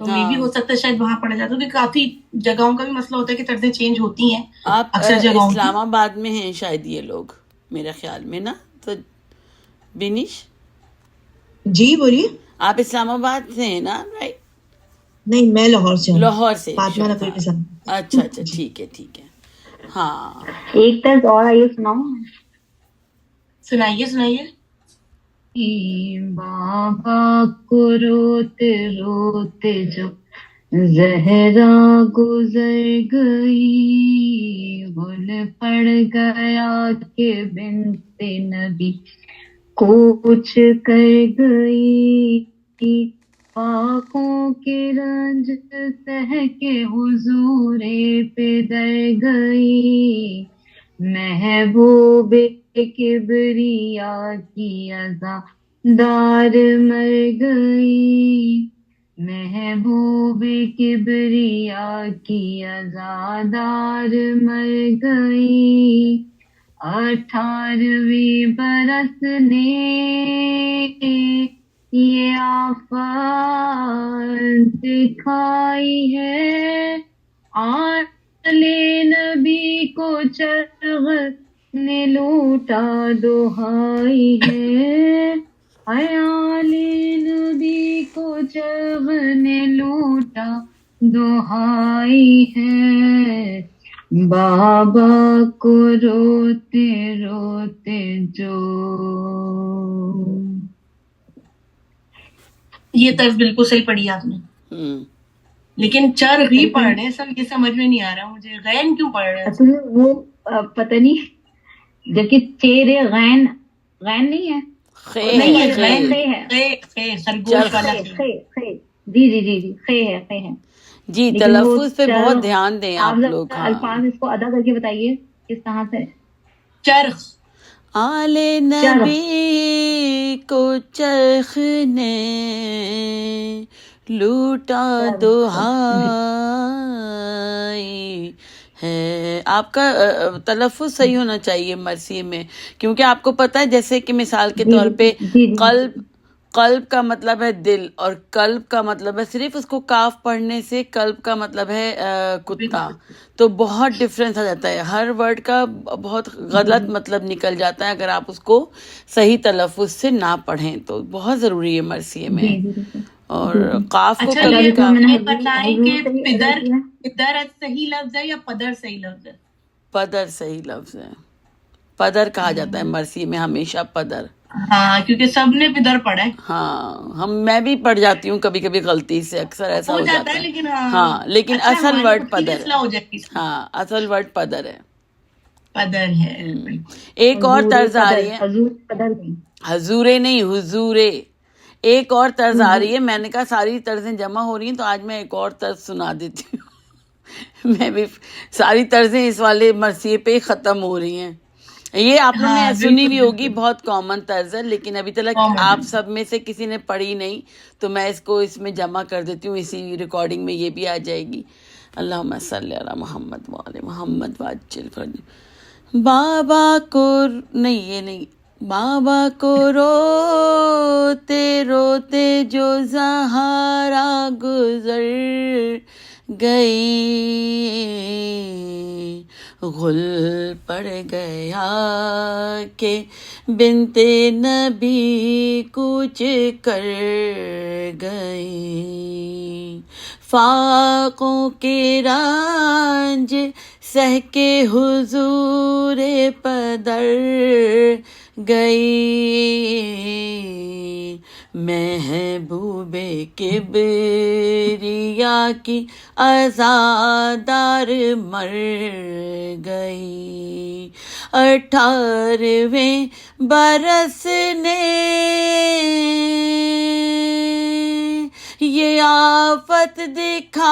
تو ہاں. مے بھی ہو سکتا ہے شاید وہاں پڑھا جاتا ہے, کیونکہ کافی جگہوں کا بھی مسئلہ ہوتا ہے کہ طرزیں چینج ہوتی ہیں آپ اکثر جگہوں کی. اسلام آباد میں ہیں شاید یہ لوگ میرے خیال میں نا, تو بینش جی بولیے. آپ اسلام آباد سے ہیں نا, رائٹ؟ نہیں میں لاہور سے ہوں, لاہور سے. فاطمہ نقوی کے ساتھ. اچھا اچھا, ٹھیک ہے ٹھیک ہے. ہاں ایک طرز اور آئیے سناؤ. سنائیے سنائیے. بابا کو روتے روتے جو زہرا گزر گئی, بھول پڑ گیا کہ بنت نبی کوچ کر گئی, آنکھوں کے رنج سہ کے حضور پہ در گئی, محبوب کبریا کی عزادار مر گئی, محبوب کبریا کی عزادار مر گئی, 18ویں برس نے یہ آفات دکھائی ہے, آل نبی کو چرغ نے لوٹا دہائی ہے, آل نبی کو چرغ نے لوٹا دہائی ہے, بابا کو روتے روتے جو. یہ طرز بالکل صحیح پڑھی آپ نے, لیکن چرغ ہی پڑھ رہے ہیں سب, یہ سمجھ میں نہیں آ رہا مجھے, غین کیوں پڑھ رہے ہیں؟ اصل میں وہ پتہ نہیں, جبکہ چہرے غین نہیں ہے, نہیں ہے خیر غین, خے ہے, خے خرگوش والا خے. خے جی جی جی جی خے ہے جی, لیکن وہ تلفظ پہ چرغ, بہت دھیان دیں آپ ذرا لوگ. ہاں, الفاظ اس کو ادا کر کے بتائیے کس طرح سے. چرخ, آل نبی کو چرخ نے لوٹا دہائی ہے. آپ کا تلفظ صحیح ہونا چاہیے مرثیے میں, کیونکہ آپ کو پتہ ہے جیسے کہ مثال کے طور پہ قلب کا مطلب ہے دل, اور قلب کا مطلب ہے صرف اس کو کاف پڑھنے سے قلب کا مطلب ہے کتا, تو بہت ڈفرینس آ جاتا ہے, ہر ورڈ کا بہت غلط مطلب نکل جاتا ہے اگر آپ اس کو صحیح تلفظ سے نہ پڑھیں, تو بہت ضروری ہے مرثیے میں. اور قاف کو اچھا کبھی یہ کاف, بتائیں کہ پدر صحیح لفظ ہے یا پدر صحیح لفظ ہے؟ پدر صحیح لفظ ہے, پدر کہا جاتا ہے مرثیے میں ہمیشہ پدر. ہاں کیونکہ سب نے پدر پڑھا ہے. ہاں, میں بھی پڑھ جاتی ہوں کبھی کبھی غلطی سے, اکثر ایسا ہو جاتا ہے. لیکن ہاں, لیکن اچھا، اصل ہماری ورڈ بچی کی پدر اصلاح ہو ہے. جائے گی اس میں. ہاں, اصل ورڈ پدر ہے. پدر ہے. ایک اور طرز آ رہی ہے, حضور قدر نہیں, حضورے نہیں حضورے. ایک اور طرز آ رہی ہے, میں نے کہا ساری طرزیں جمع ہو رہی ہیں تو آج میں ایک اور طرز سنا دیتی ہوں. میں بھی ساری طرزیں اس والے مرثیے پہ ختم ہو رہی ہیں. یہ آپ لوگوں نے سنی بھی ہوگی, بہت کامن طرز ہے, لیکن ابھی تک آپ سب میں سے کسی نے پڑھی نہیں, تو میں اس کو اس میں جمع کر دیتی ہوں, اسی ریکارڈنگ میں یہ بھی آ جائے گی. اللہم صلی علی محمد وآل محمد وعجل فرج. بابا کو نہیں, یہ نہیں, بابا کو روتے روتے جو زہرا گزر گئی, غل پڑ گیا کہ بنت نبی کوچ کر گئی, فاقوں کے رنج سہ کے حضور پدر گئی, محبوب کبریا کی عزادار مر گئی, 18ویں برس نے یہ آفت دکھائی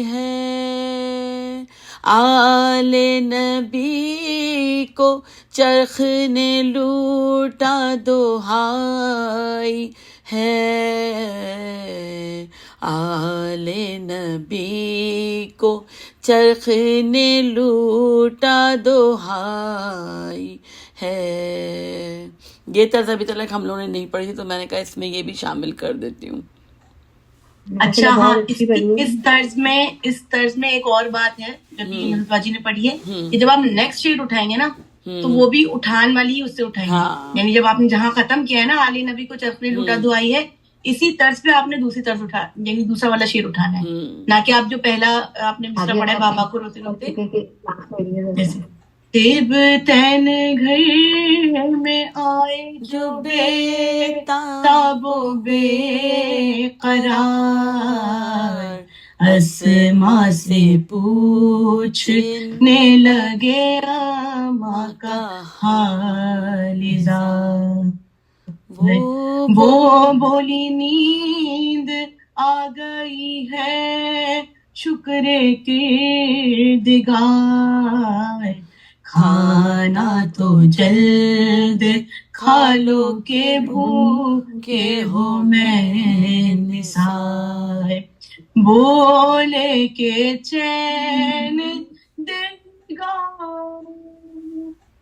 ہے, آل نبی کو چرخ نے لوٹا دہائی ہے, آلے نبی کو چرخ نے لوٹا دہائی ہے. یہ طرز ابھی تک ہم لوگوں نے نہیں پڑھی، تو میں نے کہا اس میں یہ بھی شامل کر دیتی ہوں. اچھا ہاں، اس طرز میں ایک اور بات ہے جو کہ جی نے پڑھی ہے کہ جب آپ نیکسٹ شیٹ اٹھائیں گے نا تو وہ بھی اٹھان والی ہی اس سے اٹھائیں گے. یعنی جب آپ نے جہاں ختم کیا ہے نا آل نبی کو چرخ نے لوٹا دعائی ہے، اسی طرز پہ آپ نے دوسری طرز اٹھا، یعنی دوسرا والا شعر اٹھانا ہے، نہ کہ آپ جو پہلا آپ نے مصرع پڑھا ہے بابا کو روتے روتے. تیب تین گھر میں آئے جو بے تاب و بے قرار، اسما سے پوچھنے لگے ماں کا حال زار. وہ بولی نیند آ گئی ہے شکر کردگار، کھانا تو جلد کھا لو کہ بھوکے ہو میں نثار. بولے کہ چین دے گا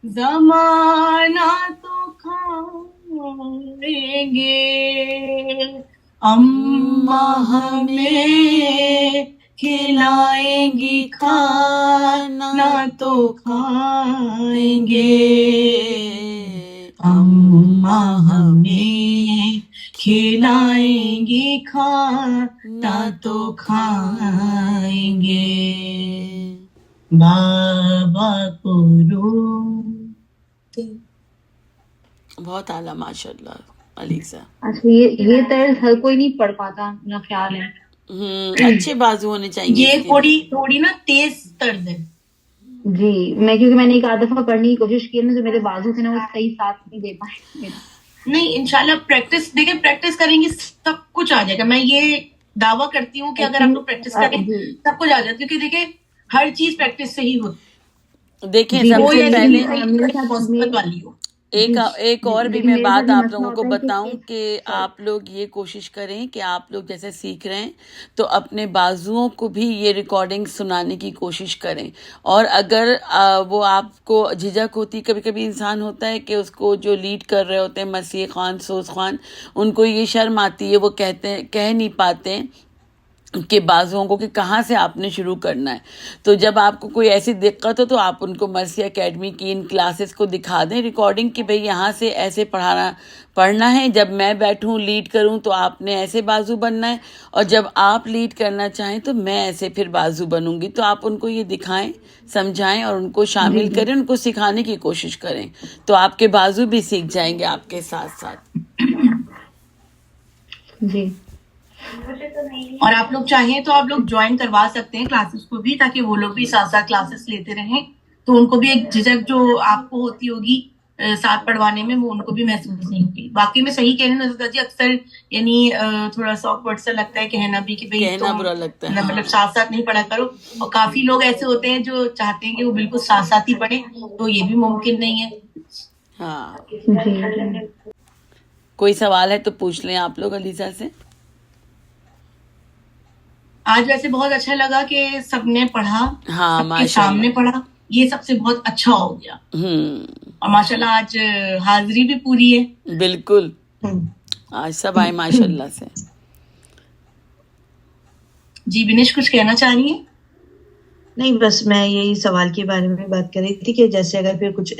زمانہ تو کھائیں گے، اماں ہمیں کھلائیں گی کھانا تو کھائیں گے، اماں ہمیں کھلائیں گی کھانا تو کھائیں گے، بابا کو روتے. بہت اعلیٰ ماشاء اللہ علیزہ. اچھا یہ طرز ہر کوئی نہیں پڑھ پاتا، میرا خیال ہے. اچھے بازو ہونے چاہیے. یہ تھوڑی نا تیز طرز ہے. جی کیونکہ میں نے ایک آدھ دفعہ پڑھنے کی کوشش کی نا، جو میرے بازو تھے نا وہ صحیح ساتھ نہیں دے پائے میرا. نہیں انشاءاللہ پریکٹس کریں گے سب کچھ آ جائے گا. میں یہ دعویٰ کرتی ہوں کہ اگر آپ لوگ پریکٹس کریں سب کچھ آ جائے گا، کیونکہ دیکھیں ہر چیز پریکٹس سے ہی ہوتی. دیکھیں سب سے پہلے والی ہو. ایک اور بھی میں بات آپ لوگوں کو بتاؤں کہ آپ لوگ یہ کوشش کریں کہ آپ لوگ جیسے سیکھ رہے ہیں تو اپنے بازوؤں کو بھی یہ ریکارڈنگ سنانے کی کوشش کریں. اور اگر وہ آپ کو جھجک ہوتی، کبھی کبھی انسان ہوتا ہے کہ اس کو جو لیڈ کر رہے ہوتے ہیں مسیح خوان سوز خوان، ان کو یہ شرم آتی ہے، وہ کہہ نہیں پاتے کہ بازوؤں کو کہ کہاں سے آپ نے شروع کرنا ہے. تو جب آپ کو کوئی ایسی دقت ہو تو آپ ان کو مرسی اکیڈمی کی ان کلاسز کو دکھا دیں ریکارڈنگ کہ بھئی یہاں سے ایسے پڑھنا ہے، جب میں بیٹھوں لیڈ کروں تو آپ نے ایسے بازو بننا ہے، اور جب آپ لیڈ کرنا چاہیں تو میں ایسے پھر بازو بنوں گی. تو آپ ان کو یہ دکھائیں، سمجھائیں اور ان کو شامل کریں، ان کو سکھانے کی کوشش کریں، تو آپ کے بازو بھی سیکھ جائیں گے آپ کے ساتھ ساتھ. جی. اور آپ لوگ چاہیں تو آپ لوگ جوائن کروا سکتے ہیں کلاسز کو بھی، تاکہ وہ لوگ بھی ساتھ ساتھ کلاسز لیتے رہیں، تو ان کو بھی ایک جھجک جو آپ کو ہوتی ہوگی ساتھ پڑھوانے میں وہ ان کو بھی محسوس نہیں ہوگی. باقی میں صحیح کہہ رہی ہوں نظر جی، اکثر یعنی تھوڑا سا آکورڈ سا لگتا ہے کہنا بھی کہ بھئی کہنا برا لگتا ہے، مطلب ساتھ ساتھ نہیں پڑھا کرو. اور کافی لوگ ایسے ہوتے ہیں جو چاہتے ہیں کہ وہ بالکل ساتھ ساتھ ہی پڑھیں، تو یہ بھی ممکن نہیں ہے. ہاں. کوئی سوال ہے تو پوچھ لیں آپ لوگ علیزہ سے. آج ویسے بہت اچھا لگا کہ سب نے پڑھا، ہاں سب کے سامنے پڑھا، یہ سب سے بہت اچھا ہو گیا. اور ماشاءاللہ آج حاضری بھی پوری ہے. بالکل آج سب آئے ماشاء اللہ سے. جی بنیش کچھ کہنا چاہ رہی ہیں؟ نہیں بس میں یہی سوال کے بارے میں بات کر رہی تھی کہ جیسے اگر پھر کچھ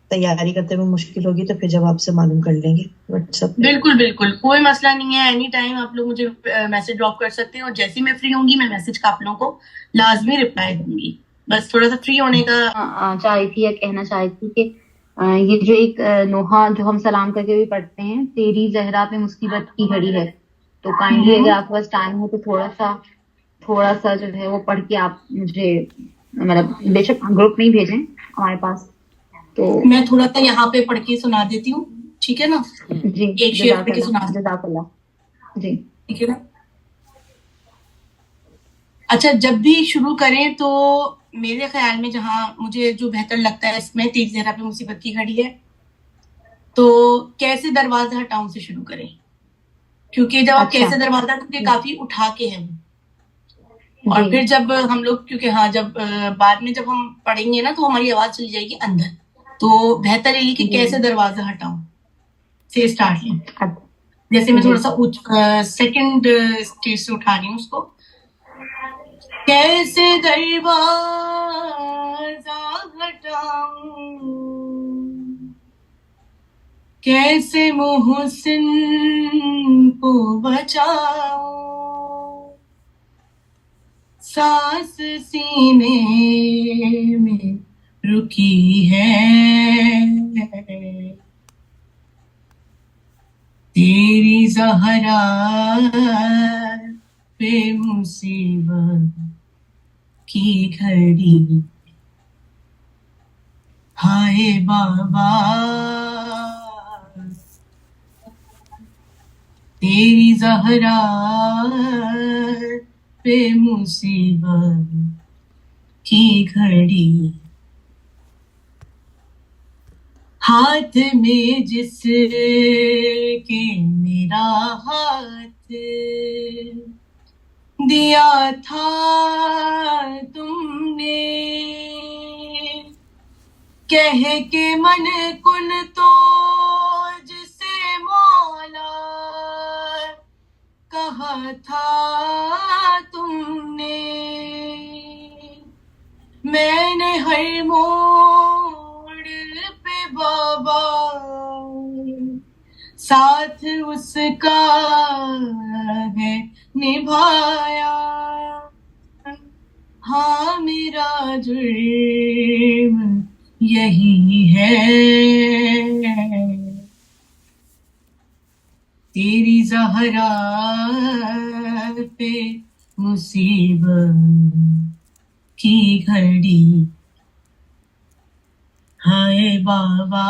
تیاری کرتے ہوئے مشکل ہوگی تو پھر جب آپ سے معلوم کر لیں گے واٹس ایپ. بالکل کوئی مسئلہ نہیں ہے. اینی ٹائم آپ لوگ مجھے میسج ڈراپ کر سکتے ہیں، اور جیسے میں فری ہوں گی میں میسج کا آپ لوگوں کو لازمی رپلائی دوں گی. بس تھوڑا سا فری ہونے کا چاہی تھی یا کہنا چاہی تھی کہ یہ جو ایک نوحہ جو ہم سلام کر کے بھی پڑھتے ہیں، تیری زہرا پہ مصیبت کی گھڑی ہے، تو کائنڈلی اگر آپ کے پاس ٹائم ہو تو تھوڑا سا جو ہے وہ پڑھ کے آپ مجھے مطلب بے شک گروپ نہیں بھیجیں ہمارے پاس، تو میں تھوڑا سا یہاں پہ پڑھ کے سنا دیتی ہوں، ٹھیک ہے نا؟ جی ایک شعر پڑھ کے سنا دیتی ہوں. جزاک اللہ. جی ٹھیک ہے نا؟ اچھا جب بھی شروع کریں تو میرے خیال میں جہاں مجھے جو بہتر لگتا ہے اس میں تیری زہرا پہ مصیبت کی گھڑی ہے، تو کیسے دروازہ ہٹاؤں سے شروع کریں. کیونکہ جب آپ اچھا کیسے دروازہ کیونکہ کافی اٹھا کے ہیں اور جی پھر جب ہم لوگ کیونکہ ہاں جب بعد میں جب ہم پڑھیں گے نا تو ہماری آواز چلی جائے گی اندر، تو بہتر ہے یہ کہ جی کیسے دروازہ ہٹاؤں سے اسٹارٹ لیں. اچھا جیسے میں جی تھوڑا سا سیکنڈ اسٹیج سے اٹھا رہی ہوں اس کو. کیسے دروازہ ہٹاؤں، کیسے محسن کو بچاؤں، سانس سینے میں رکی ہے، تیری زہرا پہ مصیبت کی گھڑی، ہائے بابا تیری زہرا پہ مصیبت کی گھڑی، ہاتھ میں جس کے میرا ہاتھ دیا تھا تم نے، کہہ کے من کن تو جسے مولا کہا تھا تم نے، میں نے ہر موڑ پہ بابا ساتھ اس کا ہے نبھایا، ہاں میرا جرم یہی ہے، تیری زہرا پہ مصیبت کی گھڑی، ہائے بابا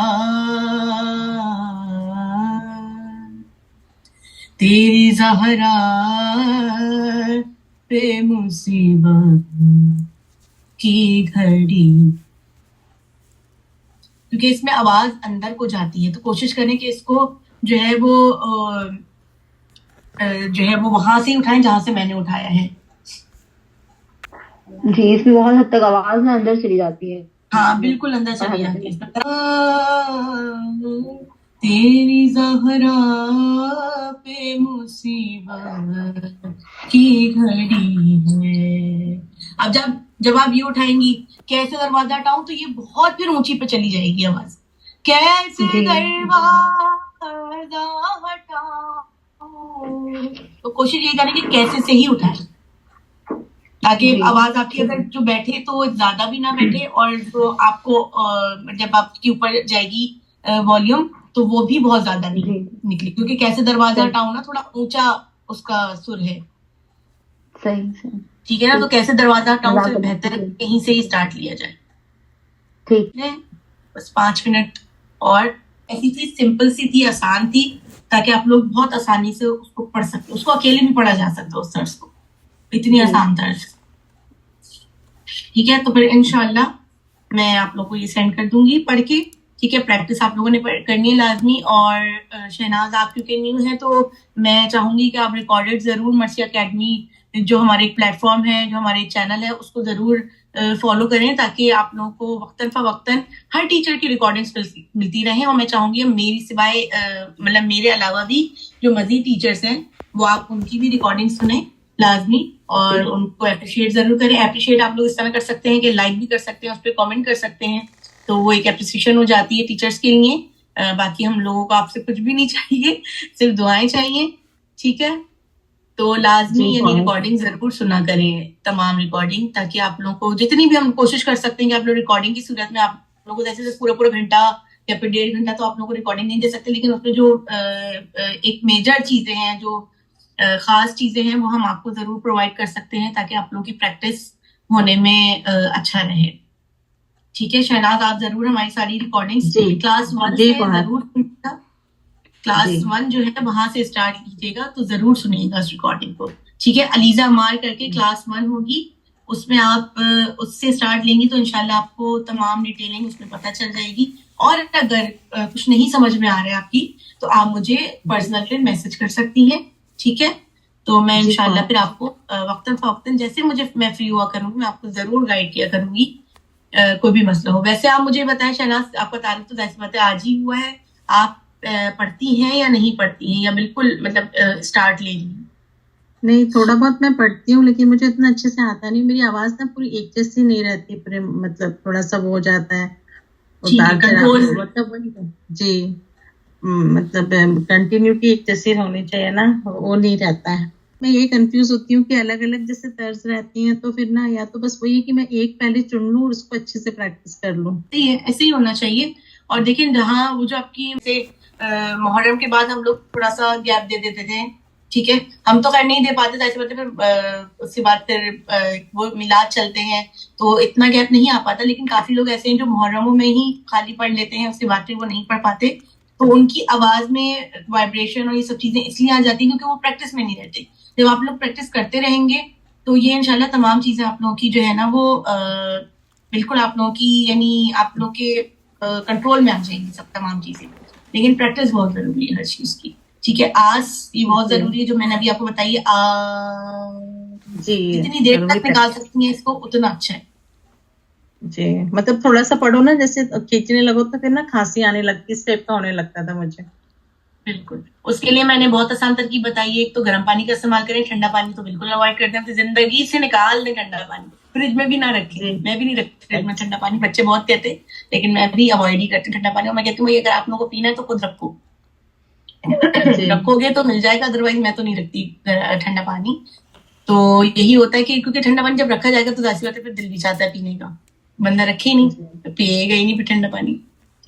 تیری زہرا پہ مصیبت کی گھڑی. کیونکہ اس میں آواز اندر کو جاتی ہے تو کوشش کریں کہ اس کو جو ہے وہ وہاں سے اٹھائیں جہاں سے میں نے اٹھایا ہے. جی اس میں بہت حد تک آواز نا اندر چلی جاتی ہے. ہاں بالکل اندر چلی جاتی ہے. تیری زہرا پہ مصیبت کی گھڑی ہے. اب جب آپ یہ اٹھائیں گی کیسے دروازہ ہٹاؤں تو یہ بہت پھر اونچی پہ چلی جائے گی آواز. کیسے جی دروازہ ہٹاؤں، تو کوشش یہ کریں کہ کیسے سے ہی اٹھائیں تاکہ جی آواز آپ کی اگر جو بیٹھے تو زیادہ بھی نہ بیٹھے اور جو آپ کو جب آپ کے اوپر جائے گی والیوم تو وہ بھی بہت زیادہ نہیں جی نکلے کیونکہ کیسے دروازہ ہٹاؤں نا تھوڑا اونچا اس کا سر ہے. صحیح ٹھیک ہے نا. تو کیسے دروازہ ہٹاؤں سے جزاک اللہ. بہتر ہے کہیں سے ہی اسٹارٹ لیا جائے. ٹھیک ہے بس 5 منٹ اور ایسی چیز سمپل سی تھی، آسان تھی تاکہ آپ لوگ بہت آسانی سے اس کو پڑھ سکتے. اس کو اکیلے بھی پڑھا جا سکتا اس طرز کو، اتنی آسان طرز. ٹھیک ہے تو پھر انشاءاللہ میں آپ لوگوں کو یہ سینڈ کر دوں گی پڑھ کے. ٹھیک ہے پریکٹس آپ لوگوں نے کرنی ہے لازمی. اور شہناز آپ کیونکہ نیو ہیں تو میں چاہوں گی کہ آپ ریکارڈڈ ضرور مرثیہ اکیڈمی جو ہمارے ایک پلیٹ فارم ہے، جو ہمارے چینل ہے، اس کو ضرور فالو کریں تاکہ آپ لوگوں کو وقتاً فوقتاً ہر ٹیچر کی ریکارڈنگس ملتی رہیں. اور میں چاہوں گی میری سوائے مطلب میرے علاوہ بھی جو مزید ٹیچرس ہیں وہ آپ ان کی بھی ریکارڈنگ سنیں لازمی اور ان کو اپریشیٹ ضرور کریں. اپریشیٹ آپ لوگ اس طرح کر سکتے ہیں کہ لائک بھی کر سکتے ہیں، اس پہ کامنٹ کر سکتے ہیں، تو وہ ایک اپریسیشن ہو جاتی ہے ٹیچرس کے لیے. باقی ہم لوگوں کو آپ سے کچھ بھی نہیں چاہیے، صرف دعائیں چاہیے. ٹھیک ہے تو لازمی یعنی ریکارڈنگ ضرور سنا کریں تمام ریکارڈنگ، تاکہ آپ لوگوں کو جتنی بھی ہم کوشش کر سکتے ہیں کہ آپ لوگ ریکارڈنگ کی صورت میں آپ لوگوں کو جیسے پورا گھنٹہ یا پھر 1.5 گھنٹہ تو آپ لوگوں کو ریکارڈنگ نہیں دے سکتے، لیکن اس میں جو ایک میجر چیزیں ہیں، جو خاص چیزیں ہیں وہ ہم آپ کو ضرور پرووائڈ کر سکتے ہیں تاکہ آپ لوگوں کی پریکٹس ہونے میں اچھا رہے. ٹھیک ہے شہناز آپ ضرور ہماری ساری ریکارڈنگس کلاس 1 سے ضرور سنیے گا. کلاس 1 جو ہے وہاں سے اسٹارٹ کیجیے گا تو ضرور سنیے گا اس ریکارڈنگ کو. ٹھیک ہے علیزہ مار کر کے کلاس 1 ہوگی، اس میں آپ اس سے اسٹارٹ لیں گی تو انشاءاللہ آپ کو تمام ڈیٹیلنگ اس میں پتہ چل جائے گی. اور اگر کچھ نہیں سمجھ میں آ رہا ہے آپ کی تو آپ مجھے پرسنل پہ میسج کر سکتی ہیں, ٹھیک ہے؟ تو میں انشاءاللہ پھر آپ کو وقتاً فوقتاً جیسے مجھے میں فری ہوا کروں گی میں آپ کو ضرور گائیڈ کیا کروں گی کوئی بھی مسئلہ ہو. ویسے آپ مجھے بتائیں شہناز, آپ کا تعارف تو ظاہر بات ہے آج ہی ہوا ہے, آپ پڑھتی ہیں یا نہیں پڑھتی ہیں, یا بالکل مطلب اسٹارٹ لے رہی ہیں؟ نہیں, تھوڑا بہت میں پڑھتی ہوں لیکن مجھے اتنا اچھے سے آتا نہیں, میری آواز نا پوری ایک جیسی نہیں رہتی, پورے مطلب تھوڑا سا وہ ہو جاتا ہے مطلب جی مطلب کنٹینیوٹی ایک جیسی ہونی چاہیے نا, وہ نہیں رہتا ہے. میں یہ کنفیوز ہوتی ہوں کہ الگ الگ جیسے طرز رہتی ہیں تو پھر نا یا تو بس وہی کہ میں ایک پہلے چن لوں اور اس کو اچھے سے پریکٹس کر لوں. ایسے ہی ہونا چاہیے. اور دیکھیں جہاں وہ جو آپ کی محرم کے بعد ہم لوگ تھوڑا سا گیپ دے دیتے تھے, ٹھیک ہے, ہم تو خیر نہیں دے پاتے ایسے بات, پھر اس کے بعد پھر وہ میلاد چلتے ہیں تو اتنا گیپ نہیں آ پاتا, لیکن کافی لوگ ایسے ہیں جو محرموں میں ہی خالی پڑھ لیتے ہیں, اس کے بعد پھر وہ نہیں پڑھ پاتے, تو ان کی آواز میں وائبریشن اور یہ سب چیزیں اس لیے آ جاتی ہیں کیونکہ وہ پریکٹس میں نہیں رہتے. جب آپ لوگ پریکٹس کرتے رہیں گے تو یہ انشاءاللہ تمام چیزیں آپ لوگوں کی جو ہے نا وہ بالکل آپ لوگوں کی یعنی آپ لوگ کے کنٹرول میں آ جائیں گی سب تمام چیزیں. لیکن پریکٹس بہت ضروری ہے ہر چیز کی, ٹھیک ہے. آس یہ بہت ضروری ہے جو میں نے ابھی آپ کو بتائی ہے, جتنی دیر تک نکال سکتی ہیں اس کو اتنا اچھا ہے. جی مطلب تھوڑا سا پڑھو نا, جیسے کھینچنے لگو تو پھر نا کھانسی آنے لگتی, اس ٹائپ کا ہونے لگتا تھا مجھے. بالکل, اس کے لیے میں نے بہت آسان ترکیب بتائی ہے. ایک تو گرم پانی کا استعمال کریں, ٹھنڈا پانی تو بالکل اوائڈ کرتے ہیں, زندگی سے نکال دیں ٹھنڈا پانی, فریج میں بھی نہ رکھیں. میں بھی نہیں رکھتی فریج میں ٹھنڈا پانی, بچے بہت کہتے لیکن میں بھی اوائڈ ہی کرتی ٹھنڈا پانی. اور میں کہتی ہوں اگر آپ لوگوں کو پینا ہے تو خود رکھو, رکھو گے تو مل جائے گا, ادروائز میں تو نہیں رکھتی ٹھنڈا پانی. تو یہی ہوتا ہے کہ کیونکہ ٹھنڈا پانی جب رکھا جائے گا تو ظاہر سی بات ہے پھر دل بھی چاہتا ہے پینے کا, بندہ رکھے ہی نہیں, پیے گا ہی نہیں پھر ٹھنڈا پانی,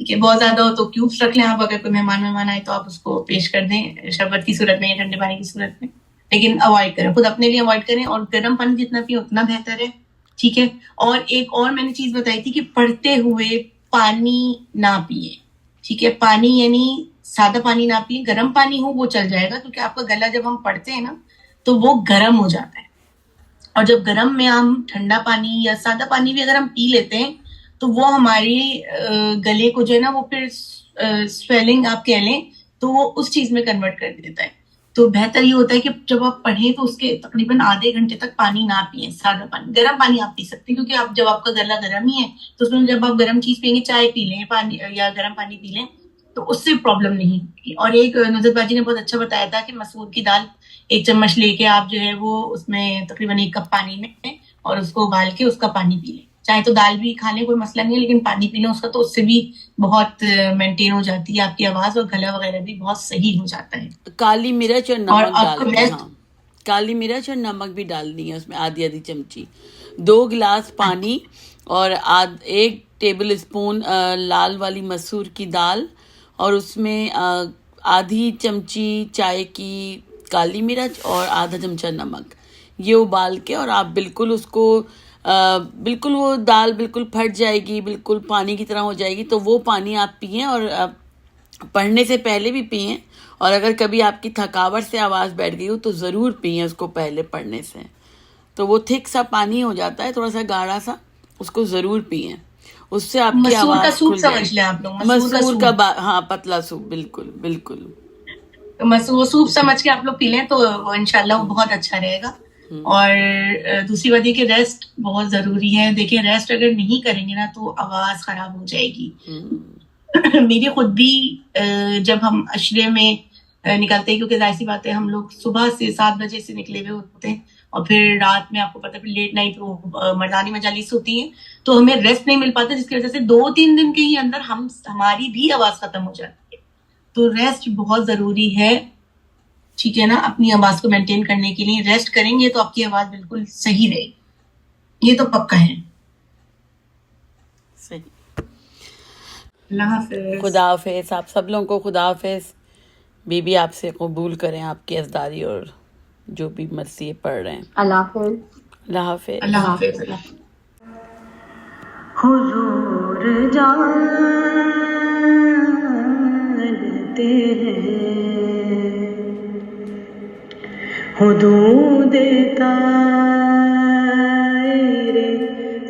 ٹھیک ہے. بہت زیادہ ہو تو کیوبس رکھ لیں آپ, اگر کوئی مہمان آئے تو آپ اس کو پیش کر دیں شربت کی صورت میں یا ٹھنڈے پانی کی صورت میں, لیکن اوائڈ کریں, خود اپنے لیے اوائڈ کریں. اور گرم پانی جتنا پیے اتنا بہتر ہے, ٹھیک ہے. اور ایک اور میں نے چیز بتائی تھی کہ پڑھتے ہوئے پانی نہ پیے, ٹھیک ہے. پانی یعنی سادہ پانی نہ پیے, گرم پانی ہو وہ چل جائے گا, کیونکہ آپ کا گلا جب ہم پڑھتے ہیں نا تو وہ گرم ہو جاتا ہے, اور جب گرم میں ہم ٹھنڈا پانی یا سادہ پانی بھی اگر ہم پی لیتے ہیں تو وہ ہماری گلے کو جو ہے نا وہ پھر سویلنگ آپ کہہ لیں تو وہ اس چیز میں کنورٹ کر دیتا ہے. تو بہتر یہ ہوتا ہے کہ جب آپ پڑھیں تو اس کے تقریباً آدھے گھنٹے تک پانی نہ پئیں, سادہ پانی. گرم پانی آپ پی سکتے ہیں کیونکہ آپ جب آپ کا گلا گرم ہی ہے تو اس میں جب آپ گرم چیز پئیں گے, چائے پی لیں پانی یا گرم پانی پی لیں تو اس سے پرابلم نہیں ہوگی. اور ایک نظر باجی نے بہت اچھا بتایا تھا کہ مسور کی دال 1 چمچ لے کے آپ جو ہے وہ اس میں تقریباً 1 کپ پانی میں اور اس کو ابال کے اس کا پانی پی لیں. چاہے تو دال بھی کھا لیں کوئی مسئلہ نہیں ہے, لیکن پانی پی لیں اس کا, تو اس سے بھی بہت مینٹین ہو جاتی ہے آپ کی آواز, اور گلا وغیرہ بھی بہت صحیح ہو جاتا ہے. کالی مرچ اور نمک ڈال دیں, ہاں کالی مرچ اور نمک بھی ڈال دی ہے اس میں آدھی چمچی. 2 گلاس پانی اور 1 ٹیبل اسپون لال والی مسور کی دال, اور اس میں آدھی چمچی چائے کی کالی مرچ اور آدھا چمچہ نمک, یہ ابال کے, اور آپ بالکل اس کو بالکل وہ دال بالکل پھٹ جائے گی, بالکل پانی کی طرح ہو جائے گی, تو وہ پانی آپ پئیں, اور پڑھنے سے پہلے بھی پئیں, اور اگر کبھی آپ کی تھکاوٹ سے آواز بیٹھ گئی ہو تو ضرور پئیں اس کو پہلے پڑھنے سے. تو وہ تھک سا پانی ہو جاتا ہے, تھوڑا سا گاڑھا سا, اس کو ضرور پئیں, اس سے آپ کی آواز کھل جائے گی. مسور کا ہاں پتلا سوپ, بالکل بالکل مسور سوپ سمجھ کے آپ لوگ پی لیں تو وہ انشاءاللہ وہ بہت اچھا رہے گا. اور دوسری بات یہ کہ ریسٹ بہت ضروری ہے. دیکھیں ریسٹ اگر نہیں کریں گے نا تو آواز خراب ہو جائے گی. میری خود بھی جب ہم عشرے میں نکلتے ہیں, کیونکہ ظاہر سی بات ہے ہم لوگ صبح سے 7 بجے سے نکلے ہوئے ہوتے ہیں, اور پھر رات میں آپ کو پتہ ہے لیٹ نائٹ وہ مردانی مجالس ہوتی ہیں, تو ہمیں ریسٹ نہیں مل پاتا, جس کی وجہ سے 2-3 دن کے ہی اندر ہماری بھی آواز ختم ہو جاتی ہے. تو ریسٹ بہت ضروری ہے, ٹھیک ہے نا. اپنی آواز کو مینٹین کرنے کے لیے ریسٹ کریں گے تو آپ کی آواز بالکل صحیح رہے گی, یہ تو پکا ہے. اللہ حافظ. خدا حافظ. آپ سب لوگوں کو خدا حافظ. بی بی آپ سے قبول کریں آپ کی ازداری اور جو بھی مرثیے پڑھ رہے ہیں. اللہ حافظ. اللہ حافظ. اللہ حافظ. حضور جانتے ہیں حدود طائر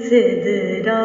سدرا,